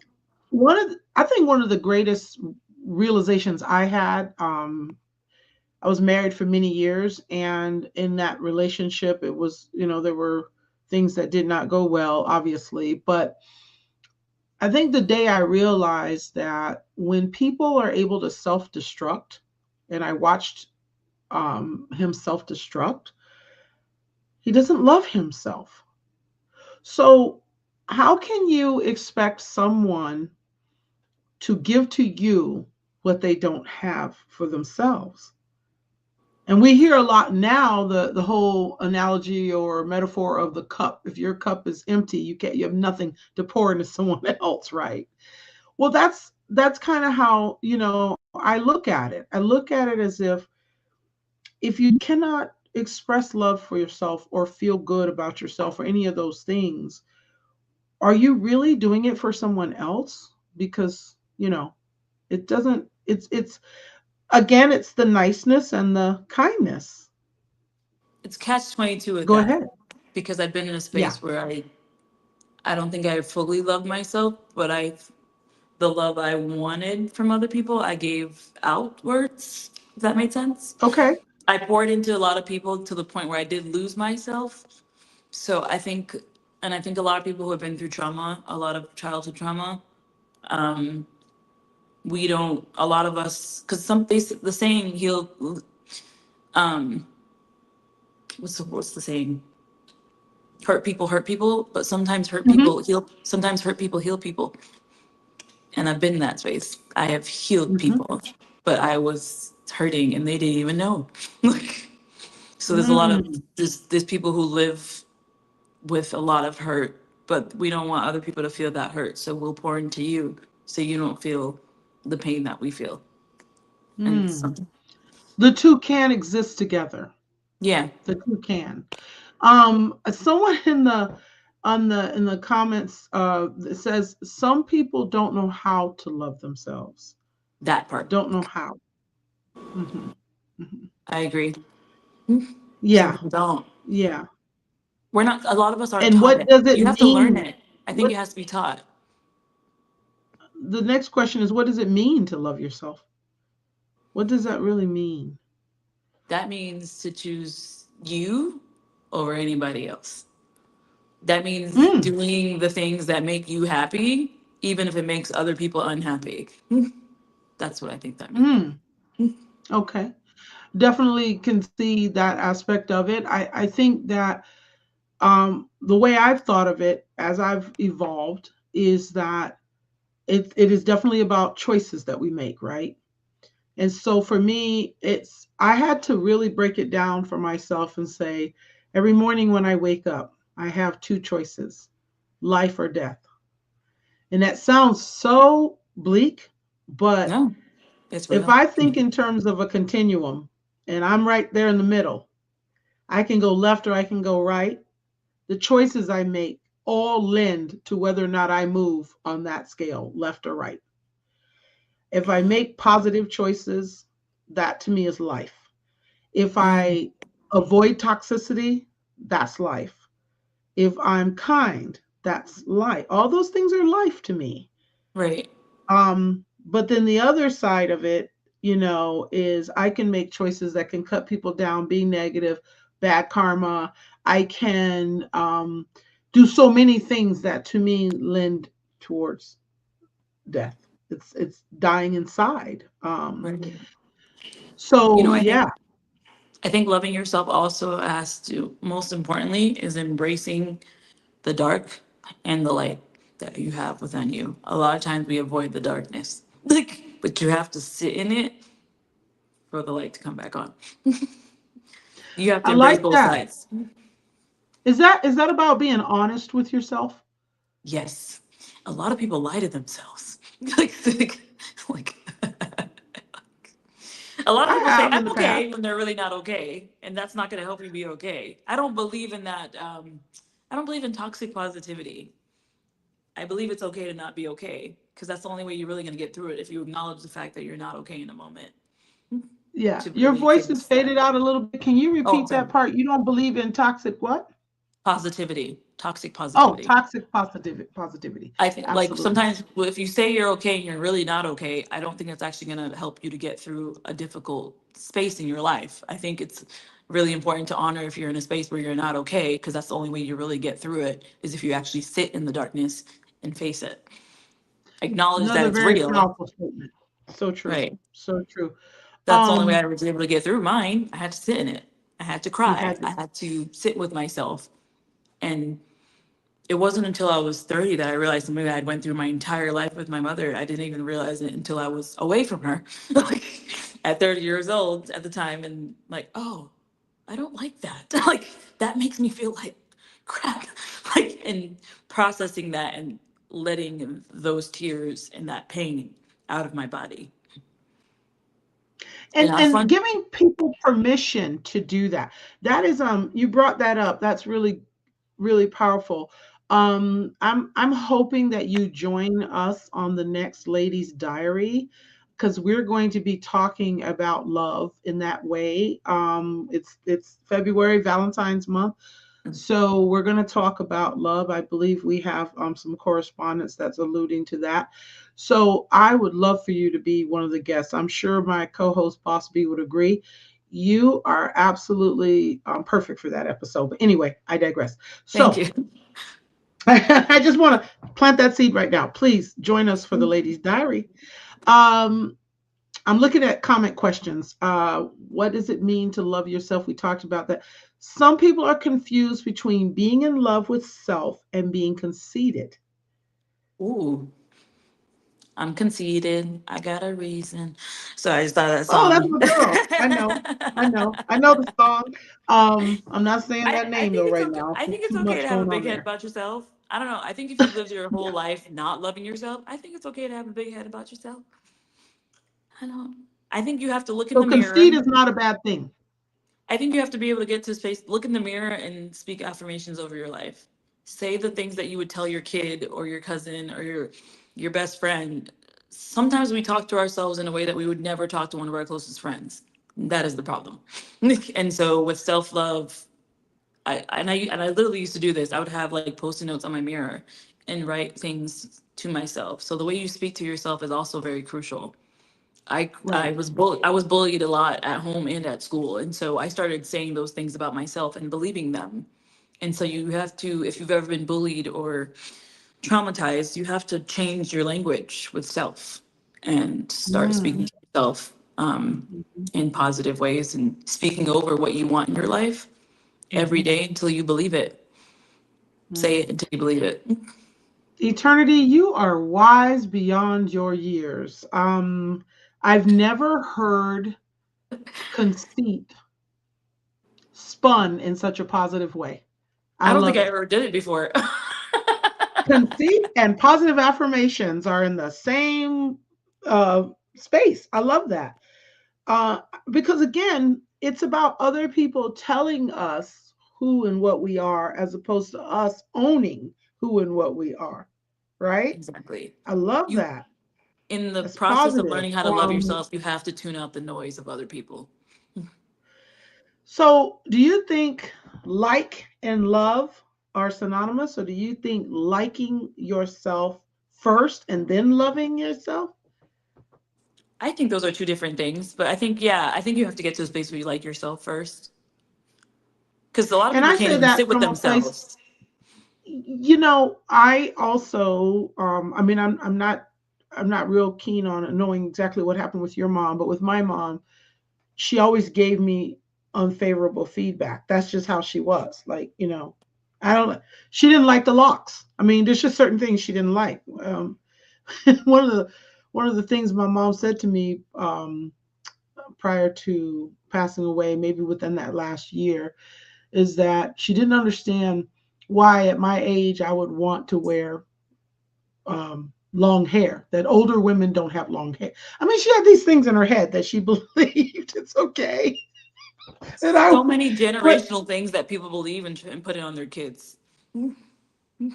A: I think one of the greatest realizations I had, I was married for many years, and in that relationship it was, there were things that did not go well, obviously, but I think the day I realized that when people are able to self-destruct, and I watched him self-destruct, he doesn't love himself. So, how can you expect someone to give to you what they don't have for themselves? And we hear a lot now the whole analogy or metaphor of the cup. If your cup is empty, you have nothing to pour into someone else, right? Well, that's kind of how, I look at it. I look at it as if you cannot express love for yourself or feel good about yourself or any of those things, are you really doing it for someone else? Because, it doesn't it's again, it's the niceness and the kindness.
B: It's catch 22 with
A: Go
B: that
A: ahead.
B: because I've been in a
A: Yeah.
B: space where I don't think I fully love myself, but the love I wanted from other people, I gave outwards. If that made sense.
A: Okay.
B: I poured into a lot of people to the point where I did lose myself. So I think, and I think a lot of people who have been through trauma, a lot of childhood trauma, we don't, a lot of us, because the saying, heal, um, what's the saying? Hurt people, but sometimes
A: Hmm.
B: hurt people heal people. And I've been in that space. I have healed
A: Hmm.
B: people, but I was hurting and they didn't even know. Like, so there's a lot of
A: Mm.
B: there's people who live with a lot of hurt, but we don't want other people to feel that hurt. So we'll pour into you so you don't feel the pain that we feel. And
A: Mm.
B: something,
A: The two can exist together.
B: yeah,
A: The two can. Someone in the comments says some people don't know how to love themselves.
B: that part.
A: Don't know how. Hmm. Hmm.
B: I agree. Some
A: Yeah.
B: people don't.
A: Yeah.
B: We're not, a lot of us aren't
A: And
B: taught
A: what
B: it.
A: does it
B: You have to learn
A: mean?
B: it. I think
A: What
B: it has to be taught.
A: the next question is, what does it mean to love yourself? What does that really mean?
B: That means to choose you over anybody else. That means
A: Mm.
B: doing the things that make you happy, even if it makes other people unhappy. That's what I think that means.
A: Mm. Okay. Definitely can see that aspect of it. I think that the way I've thought of it as I've evolved is that it is definitely about choices that we make, right? And so for me, I had to really break it down for myself and say, every morning when I wake up, I have two choices, life or death. And that sounds so bleak, but
B: No, it's
A: if
B: real.
A: I think in terms of a continuum and I'm right there in the middle, I can go left or I can go right. The choices I make all lend to whether or not I move on that scale, left or right. If I make positive choices, that to me is life. If
B: Mm,
A: I avoid toxicity, that's life. If I'm kind, that's life. All those things are life to me.
B: right.
A: But then the other side of it, is I can make choices that can cut people down, be negative, bad karma. I can do so many things that to me lend towards death. It's dying inside.
B: Right. You
A: So
B: know,
A: yeah,
B: I think loving yourself also has to, most importantly, is embracing the dark and the light that you have within you. A lot of times we avoid the darkness, like, but you have to sit in it for the light to come back on. You have
A: I
B: to embrace
A: like
B: both
A: that.
B: sides.
A: Is that about being honest with yourself?
B: Yes, a lot of people lie to themselves. Like a lot of
A: I
B: people say
A: have in
B: I'm
A: the past.
B: okay when they're really not okay, and that's not going to help you be okay. I don't believe in that. I don't believe in toxic positivity. I believe it's okay to not be okay because that's the only way you're really going to get through it if you acknowledge the fact that you're not okay in a moment
A: Yeah,
B: to
A: your
B: really
A: voice is
B: face that.
A: faded out a little bit. Can you
B: Oh, I'm
A: repeat
B: sorry.
A: that part? You don't believe in toxic what?
B: Positivity, toxic
A: Oh,
B: positivity.
A: toxic positivity. Positivity.
B: I think like
A: Absolutely.
B: sometimes if you say you're okay and you're really not okay, I don't think that's actually going to help you to get through a difficult space in your life. I think it's really important to honor if you're in a space where you're not okay, because that's the only way you really get through it is if you actually sit in the darkness and face it. Acknowledge that
A: Another
B: it's
A: very
B: real.
A: powerful statement. So true.
B: Right.
A: So true.
B: That's the only way I
A: Um,
B: was able to get through mine. I had to sit in it. I had to
A: you
B: cry.
A: had
B: I
A: to.
B: had to sit with myself. And it wasn't until I was 30 that I realized something that I'd went through my entire life with my mother. I didn't even realize it until I was away from her. Like at 30 years old at the time and like, oh, I don't like that. Like that makes me feel like crap. Like and processing that and letting those tears and that pain out of my body. And
A: and
B: I
A: and
B: find
A: giving people permission to do that. That is you brought that up. That's really really powerful. I'm hoping that you join us on the next Ladies Diary because we're going to be talking about love in that way. It's February, Valentine's month. So we're going to talk about love. I believe we have some correspondence that's alluding to that. So I would love for you to be one of the guests. I'm sure my co-host Boss B would agree. You are absolutely perfect for that episode. But anyway, I digress.
B: Thank
A: So
B: you.
A: I just want to plant that seed right now. Please join us for the ladies' diary. Um, I'm looking at comment questions. What does it mean to love yourself? We talked about that. Some people are confused between being in love with self and being conceited.
B: Ooh, I'm conceited. I got a reason. So I just thought of that
A: Oh, that's
B: song.
A: my girl. I know. I know the song. I'm not saying that
B: I
A: name though
B: think it's
A: right
B: okay.
A: now.
B: I think it's
A: Too
B: okay
A: much
B: to have a
A: going on
B: big head
A: there.
B: about yourself. I don't know. I think if you've lived your whole life not loving yourself, I think it's okay to have a big head about yourself. I don't. I think you have to look in
A: So
B: the mirror.
A: conceit is not a bad thing.
B: I think you have to be able to get to space, look in the mirror, and speak affirmations over your life. Say the things that you would tell your kid or your cousin or your best friend. Sometimes we talk to ourselves in a way that we would never talk to one of our closest friends. That is the problem. And so with self love, I literally used to do this. I would have like post-it notes on my mirror and write things to myself. So the way you speak to yourself is also very crucial.
A: Right.
B: I was bullied a lot at home and at school, and so I started saying those things about myself and believing them. And so you have to, if you've ever been bullied or traumatized, you have to change your language with self and start speaking
A: Mm.
B: to yourself
A: Mhm.
B: in positive ways and speaking over what you want in your life every
A: Mhm.
B: day until you believe it. Say
A: Mm.
B: it until you believe it.
A: Eternity, you are wise beyond your years. I've never heard conceit spun in such a positive way. I
B: I don't think
A: love
B: I
A: it.
B: ever did it before.
A: Conceit and positive affirmations are in the same uh, space. I love that. Uh, because again, it's about other people telling us who and what we are as opposed to us owning who and what we are. Right?
B: Exactly.
A: I love
B: You
A: that.
B: in the
A: That's
B: process of
A: positive.
B: learning how to love yourself, you have to tune out the noise of other people.
A: So, do you think like and love are synonymous, or do you think liking yourself first and then loving yourself?
B: I think those are two different things, but I think yeah, I think you have to get to a space where you like yourself first, because a lot of
A: And
B: people
A: I
B: can't
A: say
B: even
A: that
B: sit with
A: from a place,
B: themselves.
A: I also, I mean, I'm not real keen on knowing exactly what happened with your mom, but with my mom, she always gave me unfavorable feedback. That's just how she was. Like, I don't. She didn't like the locks. I mean, there's just certain things she didn't like. one of the one of the things my mom said to me prior to passing away, maybe within that last year, is that she didn't understand why at my age I would want to wear long hair. That older women don't have long hair. I mean, she had these things in her head that she believed it's okay. And I,
B: So many
A: but
B: generational things that people believe and put it on their kids.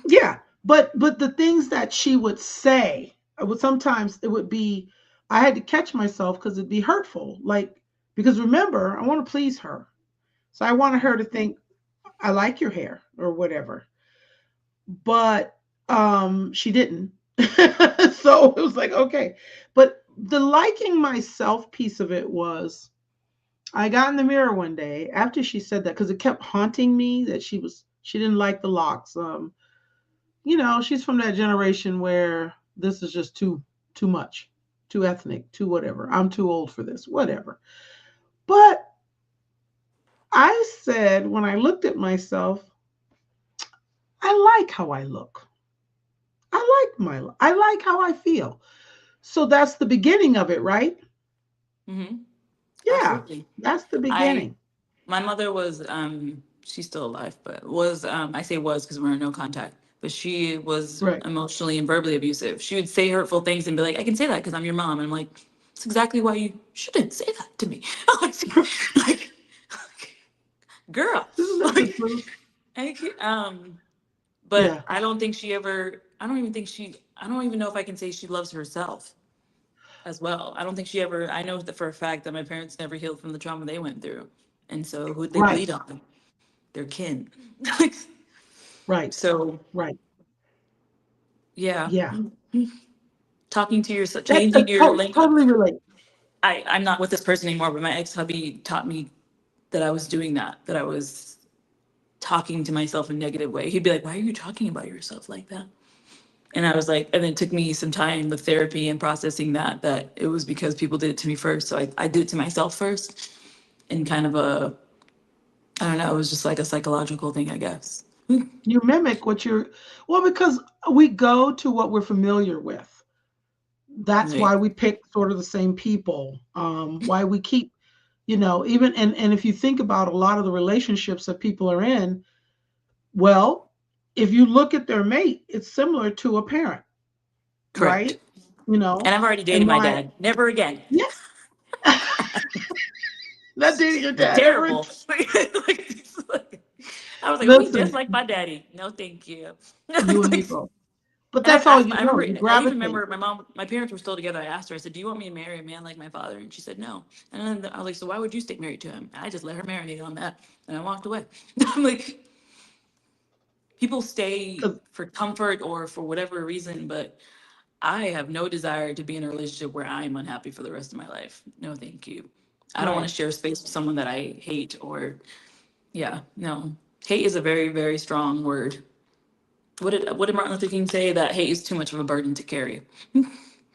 A: yeah, but the things that she would say, I would sometimes it would be, I had to catch myself because it'd be hurtful. Like, because remember, I want to please her, so I wanted her to think I like your hair or whatever. But she didn't. So it was like okay, but the liking myself piece of it was I got in the mirror one day after she said that because it kept haunting me that she didn't like the locks. She's from that generation where this is just too much, too ethnic, too whatever. I'm too old for this, whatever. But I said when I looked at myself, I like how I look. I like how I feel. So that's the beginning of it, right?
B: Hmm.
A: Yeah,
B: Absolutely.
A: that's the
B: I
A: beginning.
B: My mother was she's still alive, but was I say was because we're in no contact, but she was
A: Right.
B: emotionally and verbally abusive. She would say hurtful things and be like, I can say that because I'm your mom. And I'm like, that's exactly why you shouldn't say that to me. Like, girl.
A: Isn't that the
B: Like,
A: truth?
B: but
A: Yeah.
B: I don't think she ever I don't even know if I can say she loves herself as well. I don't think she ever I know that for a fact that my parents never healed from the trauma they went through. And so who'd they bleed
A: Right.
B: on? their kin. Like,
A: Right.
B: so
A: Right.
B: yeah,
A: Yeah.
B: talking to yourself,
A: That
B: changing your link.
A: totally relate.
B: I'm not with this person anymore, but my ex-hubby taught me that I was doing that, that I was talking to myself in a negative way. He'd be like, why are you talking about yourself like that? And I was like, and it took me some time with therapy and processing that it was because people did it to me first. So I did it to myself first, and kind of I don't know, it was just like a psychological thing, I guess.
A: You mimic what you're, well, because we go to what we're familiar with. That's
B: Right.
A: why we pick sort of the same people. Why we keep, even, and if you think about a lot of the relationships that people are in, well, if you look at their mate, it's similar to a parent,
B: Correct.
A: right? You know,
B: And I've already
A: and
B: dated my
A: why,
B: dad. Never again.
A: yeah, not dating your
B: But
A: dad ever.
B: terrible. Like, I was like, oh, he just
A: Listen,
B: like my daddy. No, thank you.
A: you and me
B: Like,
A: both. But
B: and I've
A: that's all
B: asked,
A: you
B: I
A: know.
B: remember,
A: You
B: I even
A: gravitate.
B: remember my parents were still together. I asked her, I said, do you want me to marry a man like my father? And she said, no. And then I was like, so why would you stay married to him? And I just let her marinate on that. And I walked away. I'm like, people stay
A: 'Cause-
B: for comfort or for whatever reason, but I have no desire to be in a relationship where I am unhappy for the rest of my life. No, thank you. I don't want
A: right.
B: to share space with someone that I hate or, yeah, no. Hate is a very, very strong word. What did Martin Luther King say? That hate is too much of a burden to carry.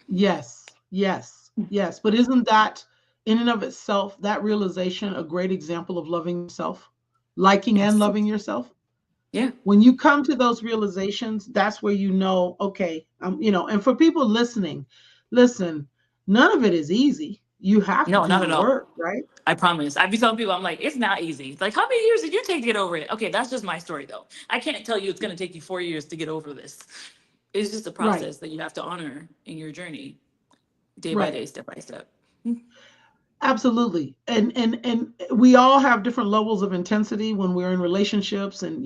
A: Yes, yes, yes. But isn't that in and of itself, that realization, a great example of loving yourself, liking and
B: Yes.
A: loving yourself?
B: Yeah.
A: When you come to those realizations, that's where you know, okay, and for people listening, listen, none of it is easy. You have to
B: No,
A: do
B: not
A: the
B: at all.
A: work, right?
B: I promise. I'd be telling people, I'm like, it's not easy. Like, how many years did you take to get over it? Okay, that's just my story, though. I can't tell you it's going to take you 4 years to get over this. It's just a
A: Right,
B: process that you have to honor in your journey, day by
A: right.
B: day, step by step.
A: Absolutely. And we all have different levels of intensity when we're in relationships. And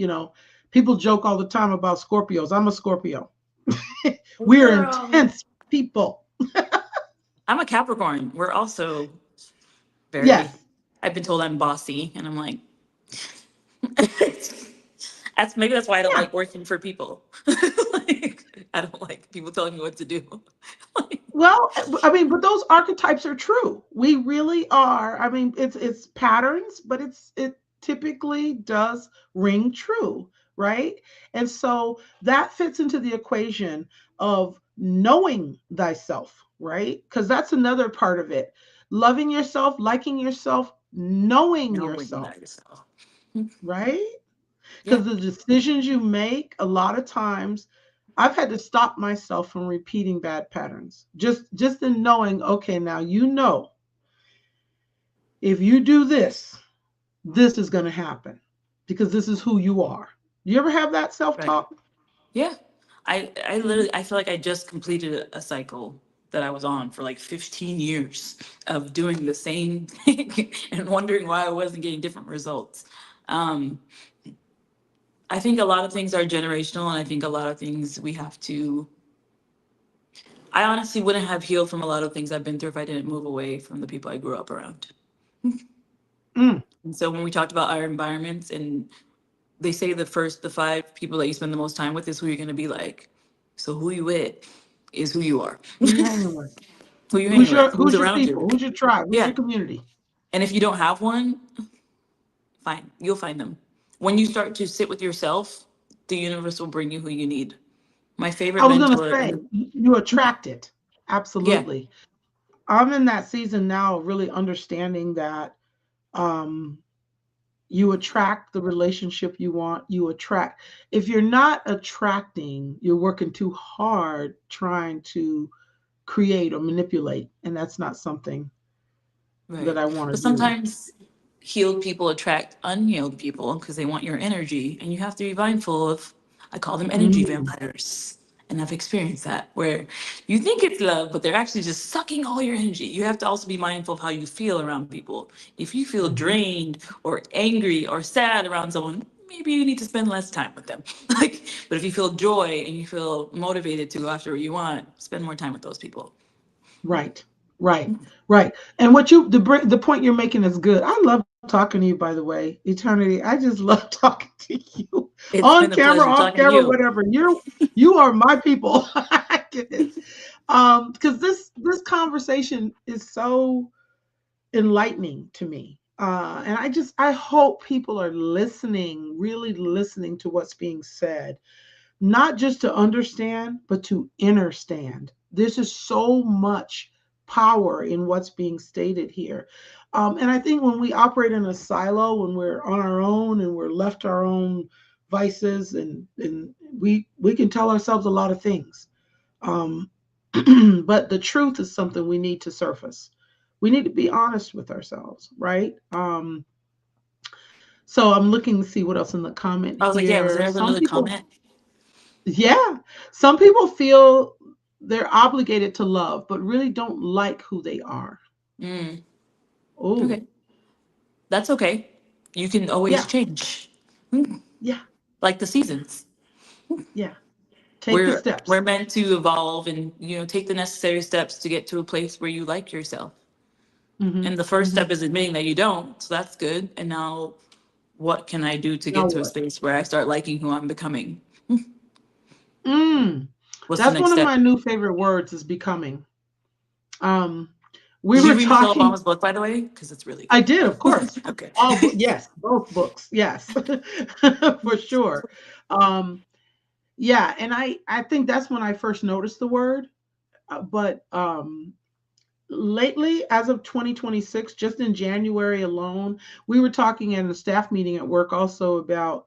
A: people joke all the time about Scorpios. I'm a Scorpio. We're
B: Girl.
A: intense people.
B: I'm a Capricorn. We're also very,
A: Yes.
B: I've been told I'm bossy, and I'm like, that's why I don't
A: Yeah.
B: like working for people. Like, I don't like people telling me what to do. Like,
A: Well, I mean, but those archetypes are true. We really are. I mean, it's patterns, but it typically does ring true, right? And so that fits into the equation of knowing thyself, right? Because that's another part of it. Loving yourself, liking yourself, knowing
B: knowing
A: yourself,
B: that yourself.
A: right?
B: Yeah,
A: Because the decisions you make, a lot of times, I've had to stop myself from repeating bad patterns. Just in knowing, okay, now if you do this, this is going to happen because this is who you are. Do you ever have that
B: right.
A: self-talk?
B: Yeah. I
A: Mhm.
B: literally, I feel like I just completed a cycle that I was on for like 15 years of doing the same thing and wondering why I wasn't getting different results. Um, I think a lot of things are generational, and I think a lot of things we have to. I honestly wouldn't have healed from a lot of things I've been through if I didn't move away from the people I grew up around.
A: Mm,
B: And so when we talked about our environments, and they say the 5 people that you spend the most time with is who you're going to be like. So who you with is who you are.
A: who you hanging with?
B: Who you hanging
A: Who's your
B: with? Who's
A: who's your
B: around
A: people?
B: you?
A: Who's your tribe? Who's
B: Yeah.
A: your community?
B: And if you don't have one, fine, you'll find them. When you start to sit with yourself, the universe will bring you who you need. My
A: I
B: favorite
A: was going to
B: mentor,
A: say,
B: and
A: you attract it.
B: yeah,
A: Absolutely. I'm in that season now of really understanding that um, you attract the relationship you want. You attract. If you're not attracting, you're working too hard trying to create or manipulate, and that's not something that
B: right.
A: I want to
B: But
A: do.
B: sometimes healed people attract unhealed people because they want your energy, and you have to be mindful of. I call them energy
A: Mm,
B: vampires. And I've experienced that where you think it's love, but they're actually just sucking all your energy. You have to also be mindful of how you feel around people. If you feel
A: mhm.
B: drained or angry or sad around someone, maybe you need to spend less time with them. Like, but if you feel joy and you feel motivated to go after what you want, spend more time with those people.
A: Right, right, right. And what you the point you're making is good. I love talking to you, by the way. Eternity, I just love talking to you.
B: It's
A: On
B: been a
A: camera,
B: pleasure
A: off
B: talking to
A: camera,
B: you.
A: whatever. You are my people. I get it. Because this conversation is so enlightening to me. And I hope people are listening, really listening to what's being said, not just to understand, but to understand. This is so much power in what's being stated here. And I think when we operate in a silo, when we're on our own and we're left to our own vices, and we can tell ourselves a lot of things. Um, but the truth is something we need to surface. We need to be honest with ourselves, right? So I'm looking to see what else in the comment
B: I was like, yeah, was
A: here.
B: there ever another comment?
A: Yeah, some people feel they're obligated to love, but really don't like who they are.
B: Mm,
A: Oh,
B: okay. That's okay. You can always
A: yeah,
B: change. Mm,
A: yeah,
B: like the seasons.
A: yeah. Take the
B: We're
A: steps.
B: meant to evolve and, take the necessary steps to get to a place where you like yourself.
A: Hmm.
B: And the first
A: Hmm.
B: step is admitting that you don't. So that's good. And now what can I do to
A: Now
B: get to a
A: what?
B: space where I start liking who I'm becoming?
A: Mm.
B: What's the
A: That's
B: next
A: one of
B: step?
A: my new favorite words is becoming. Um, we
B: Did
A: were
B: you read Michelle
A: talking.
B: Obama's book, by the way? Because it's really
A: I
B: good.
A: did, of course.
B: Okay.
A: Yes, both books. Yes, for sure. Um, yeah, and I think that's when I first noticed the word. But lately, as of 2026, just in January alone, we were talking in a staff meeting at work also about.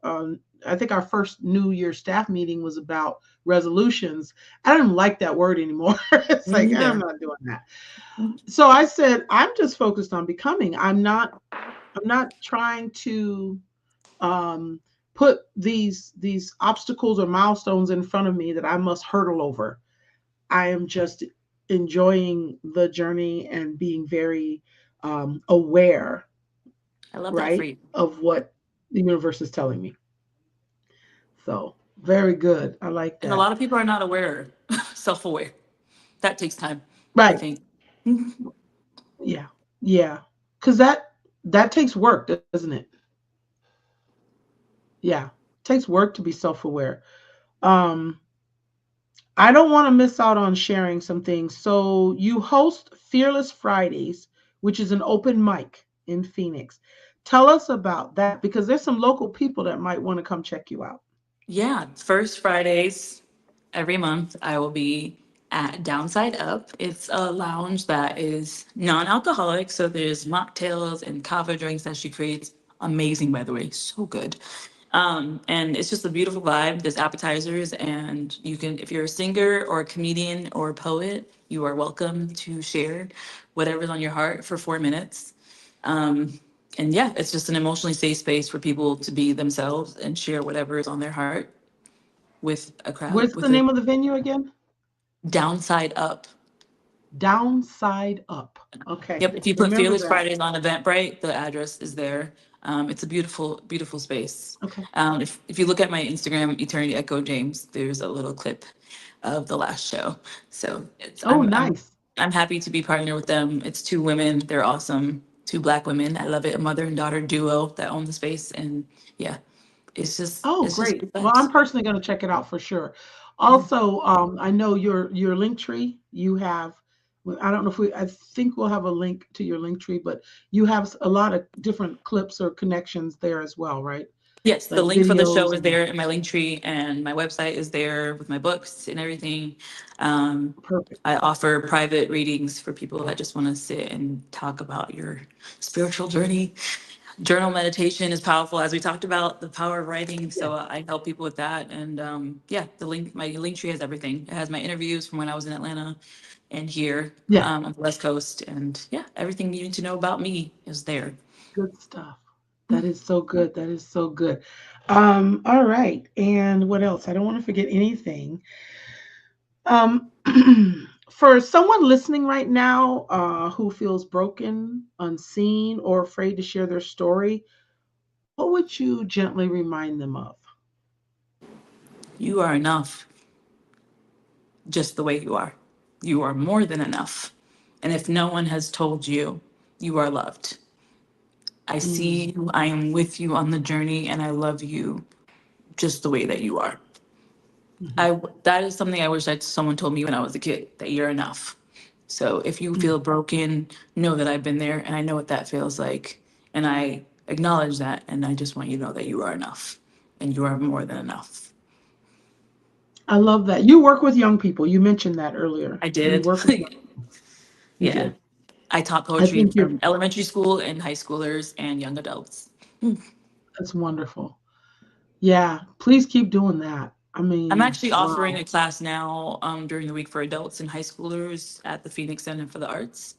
A: I think our first New Year staff meeting was about resolutions. I don't like that word anymore. It's
B: Me
A: like I'm
B: neither.
A: not doing that. So I said I'm just focused on becoming. I'm not trying to um, put these obstacles or milestones in front of me that I must hurdle over. I am just enjoying the journey and being very aware,
B: I love that for
A: right,
B: you.
A: of what the universe is telling me. So very good. I like
B: And a
A: that.
B: lot of people are not aware, self aware. That takes time, I
A: Right.
B: think.
A: Yeah. Yeah. Because that takes work, doesn't it? Yeah. It takes work to be self-aware. Um, I don't want to miss out on sharing some things. So you host Fearless Fridays, which is an open mic in Phoenix. Tell us about that because there's some local people that might want to come check you out.
B: Yeah, first Fridays every month, I will be at Downside Up. It's a lounge that is non-alcoholic, so there's mocktails and kava drinks that she creates. Amazing, by the way, so good. And it's just a beautiful vibe. There's appetizers, and you can, if you're a singer or a comedian or a poet, you are welcome to share whatever's on your heart for 4 minutes. And yeah, it's just an emotionally safe space for people to be themselves and share whatever is on their heart with a crowd,
A: What's
B: with
A: the
B: a
A: name of the venue again?
B: downside up.
A: Downside Up. Okay.
B: Yep, if you put
A: Remember
B: Fearless
A: that.
B: Fridays on Eventbrite, the address is there. It's a beautiful, beautiful space.
A: Okay.
B: If you look at my Instagram, Eternity Echo James, there's a little clip of the last show. So it's
A: Oh, nice.
B: I'm happy to be partnered with them. It's two women, they're awesome. Two black women. I love it. A mother and daughter duo that own the space. And yeah,
A: Oh,
B: it's just
A: great.
B: good
A: Well, I'm
B: vibes.
A: personally going to check it out for sure.
B: Yeah.
A: Also, I know your link tree. You have. Well, I don't know if we. I think we'll have a link to your link tree, but you have a lot of different clips or connections there as well, right?
B: Yes, the
A: Like
B: link for the show
A: videos
B: is
A: and
B: there in my link tree, and my website is there with my books and everything. Um,
A: perfect.
B: I offer private readings for people that just want to sit and talk about your spiritual journey. Journal meditation is powerful, as we talked about the power of writing.
A: Yeah.
B: So I help people with that, and yeah, my link tree has everything. It has my interviews from when I was in Atlanta and here
A: Yeah.
B: on the West Coast, and yeah, everything you need to know about me is there.
A: Good stuff. That is so good. That is so good. All right. And what else? I don't want to forget anything. Um, for someone listening right now who feels broken, unseen, or afraid to share their story, what would you gently remind them of?
B: You are enough, just the way you are. You are more than enough. And if no one has told you, you are loved. I
A: Mm.
B: see you, I am with you on the journey, and I love you just the way that you are.
A: Mhm.
B: That is something I wish that someone told me when I was a kid, that you're enough. So if you
A: Mm.
B: feel broken, know that I've been there and I know what that feels like. And I acknowledge that. And I just want you to know that you are enough and you are more than enough.
A: I love that. You work with young people. You mentioned that earlier.
B: I
A: You
B: did.
A: work with young people. You
B: Yeah.
A: did.
B: I taught
A: I
B: poetry
A: think you're
B: from elementary school and high schoolers and young adults.
A: that's wonderful. Yeah, please keep doing that. I
B: I'm
A: mean,
B: actually offering
A: wow.
B: a class now during the week for adults and high schoolers at the Phoenix Center for the Arts.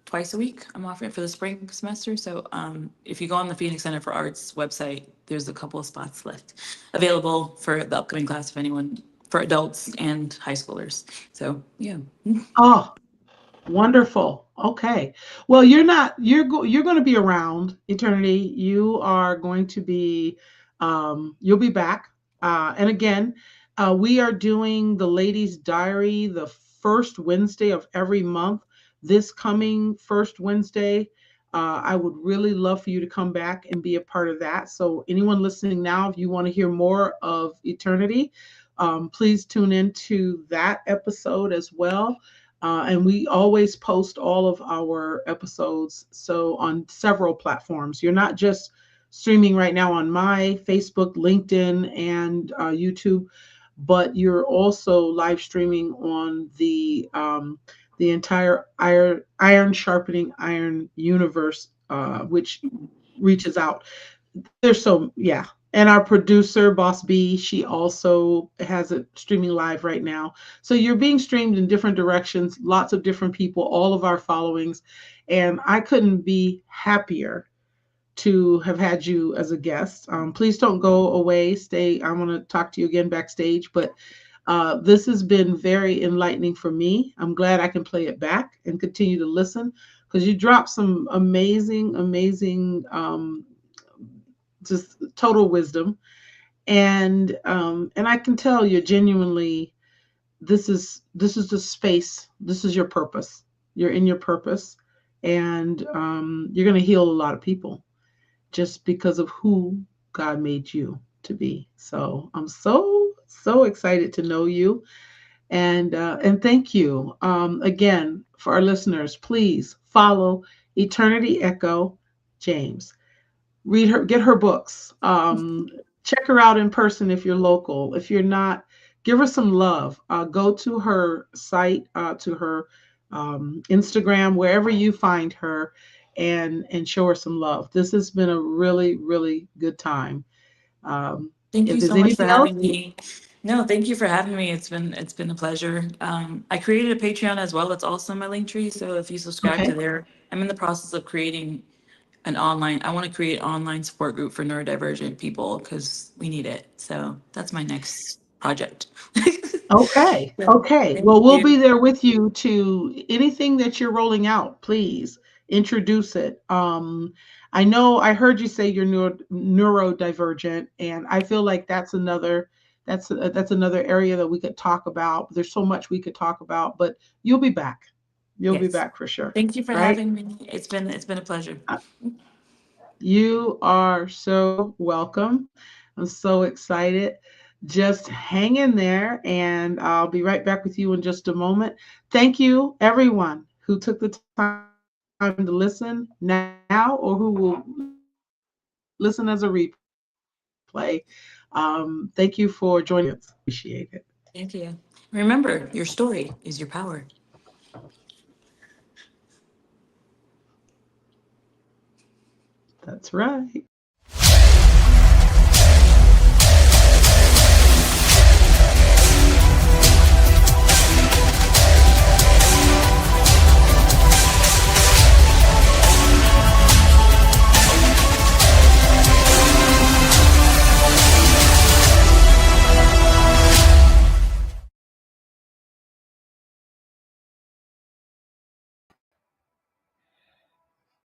B: Twice a week. I'm offering it for the spring semester. So if you go on the Phoenix Center for Arts website, there's a couple of spots left available for the upcoming class if anyone, for adults and high schoolers. So yeah.
A: Oh, wonderful. Okay. Well, you're not you're going to be around eternity. You are going to be you'll be back. And again, we are doing the Ladies Diary the first Wednesday of every month. This coming first Wednesday, I would really love for you to come back and be a part of that. So anyone listening now, if you want to hear more of eternity, please tune into that episode as well. And we always post all of our episodes so on several platforms. You're not just streaming right now on my Facebook, LinkedIn, and YouTube, but you're also live streaming on the entire iron sharpening iron universe, which reaches out. There's so yeah. And our producer, Boss B, she also has it streaming live right now. So you're being streamed in different directions, lots of different people, all of our followings. And I couldn't be happier to have had you as a guest. Please don't go away. Stay. I want to talk to you again backstage. But this has been very enlightening for me. I'm glad I can play it back and continue to listen because you dropped some amazing, amazing, just total wisdom. And I can tell you're genuinely this is the space. This is your purpose. You're in your purpose, and you're going to heal a lot of people just because of who God made you to be. So I'm so excited to know you, and thank you again for our listeners. Please follow Eternity Echo James. Read her, get her books. Check her out in person if you're local. If you're not, give her some love. Go to her site, to her Instagram, wherever you find her, and show her some love. This has been a really really good time.
B: Thank
A: If
B: you
A: there's
B: so much for
A: anything else,
B: having me. No, thank you for having me. It's been a pleasure. I created a Patreon as well. It's also in my link tree. So if you subscribe to
A: okay,
B: there, I'm in the process of creating an online. I want to create an online support group for neurodivergent people because we need it. So that's my next project.
A: okay,
B: So,
A: okay.
B: thank
A: Well, we'll
B: you.
A: be there with you to anything that you're rolling out. Please introduce it. I know I heard you say you're neurodivergent, and I feel like that's another area that we could talk about. There's so much we could talk about, but you'll be back. You'll be
B: Yes.
A: back for sure.
B: Thank you for
A: Right?
B: having me. It's been a pleasure.
A: Uh, You are so welcome. I'm so excited. Just hang in there, and I'll be right back with you in just a moment. Thank you, everyone who took the time to listen now or who will listen as a replay. Thank you for joining us. Appreciate it.
B: Thank you. Remember, your story is your power.
A: That's right.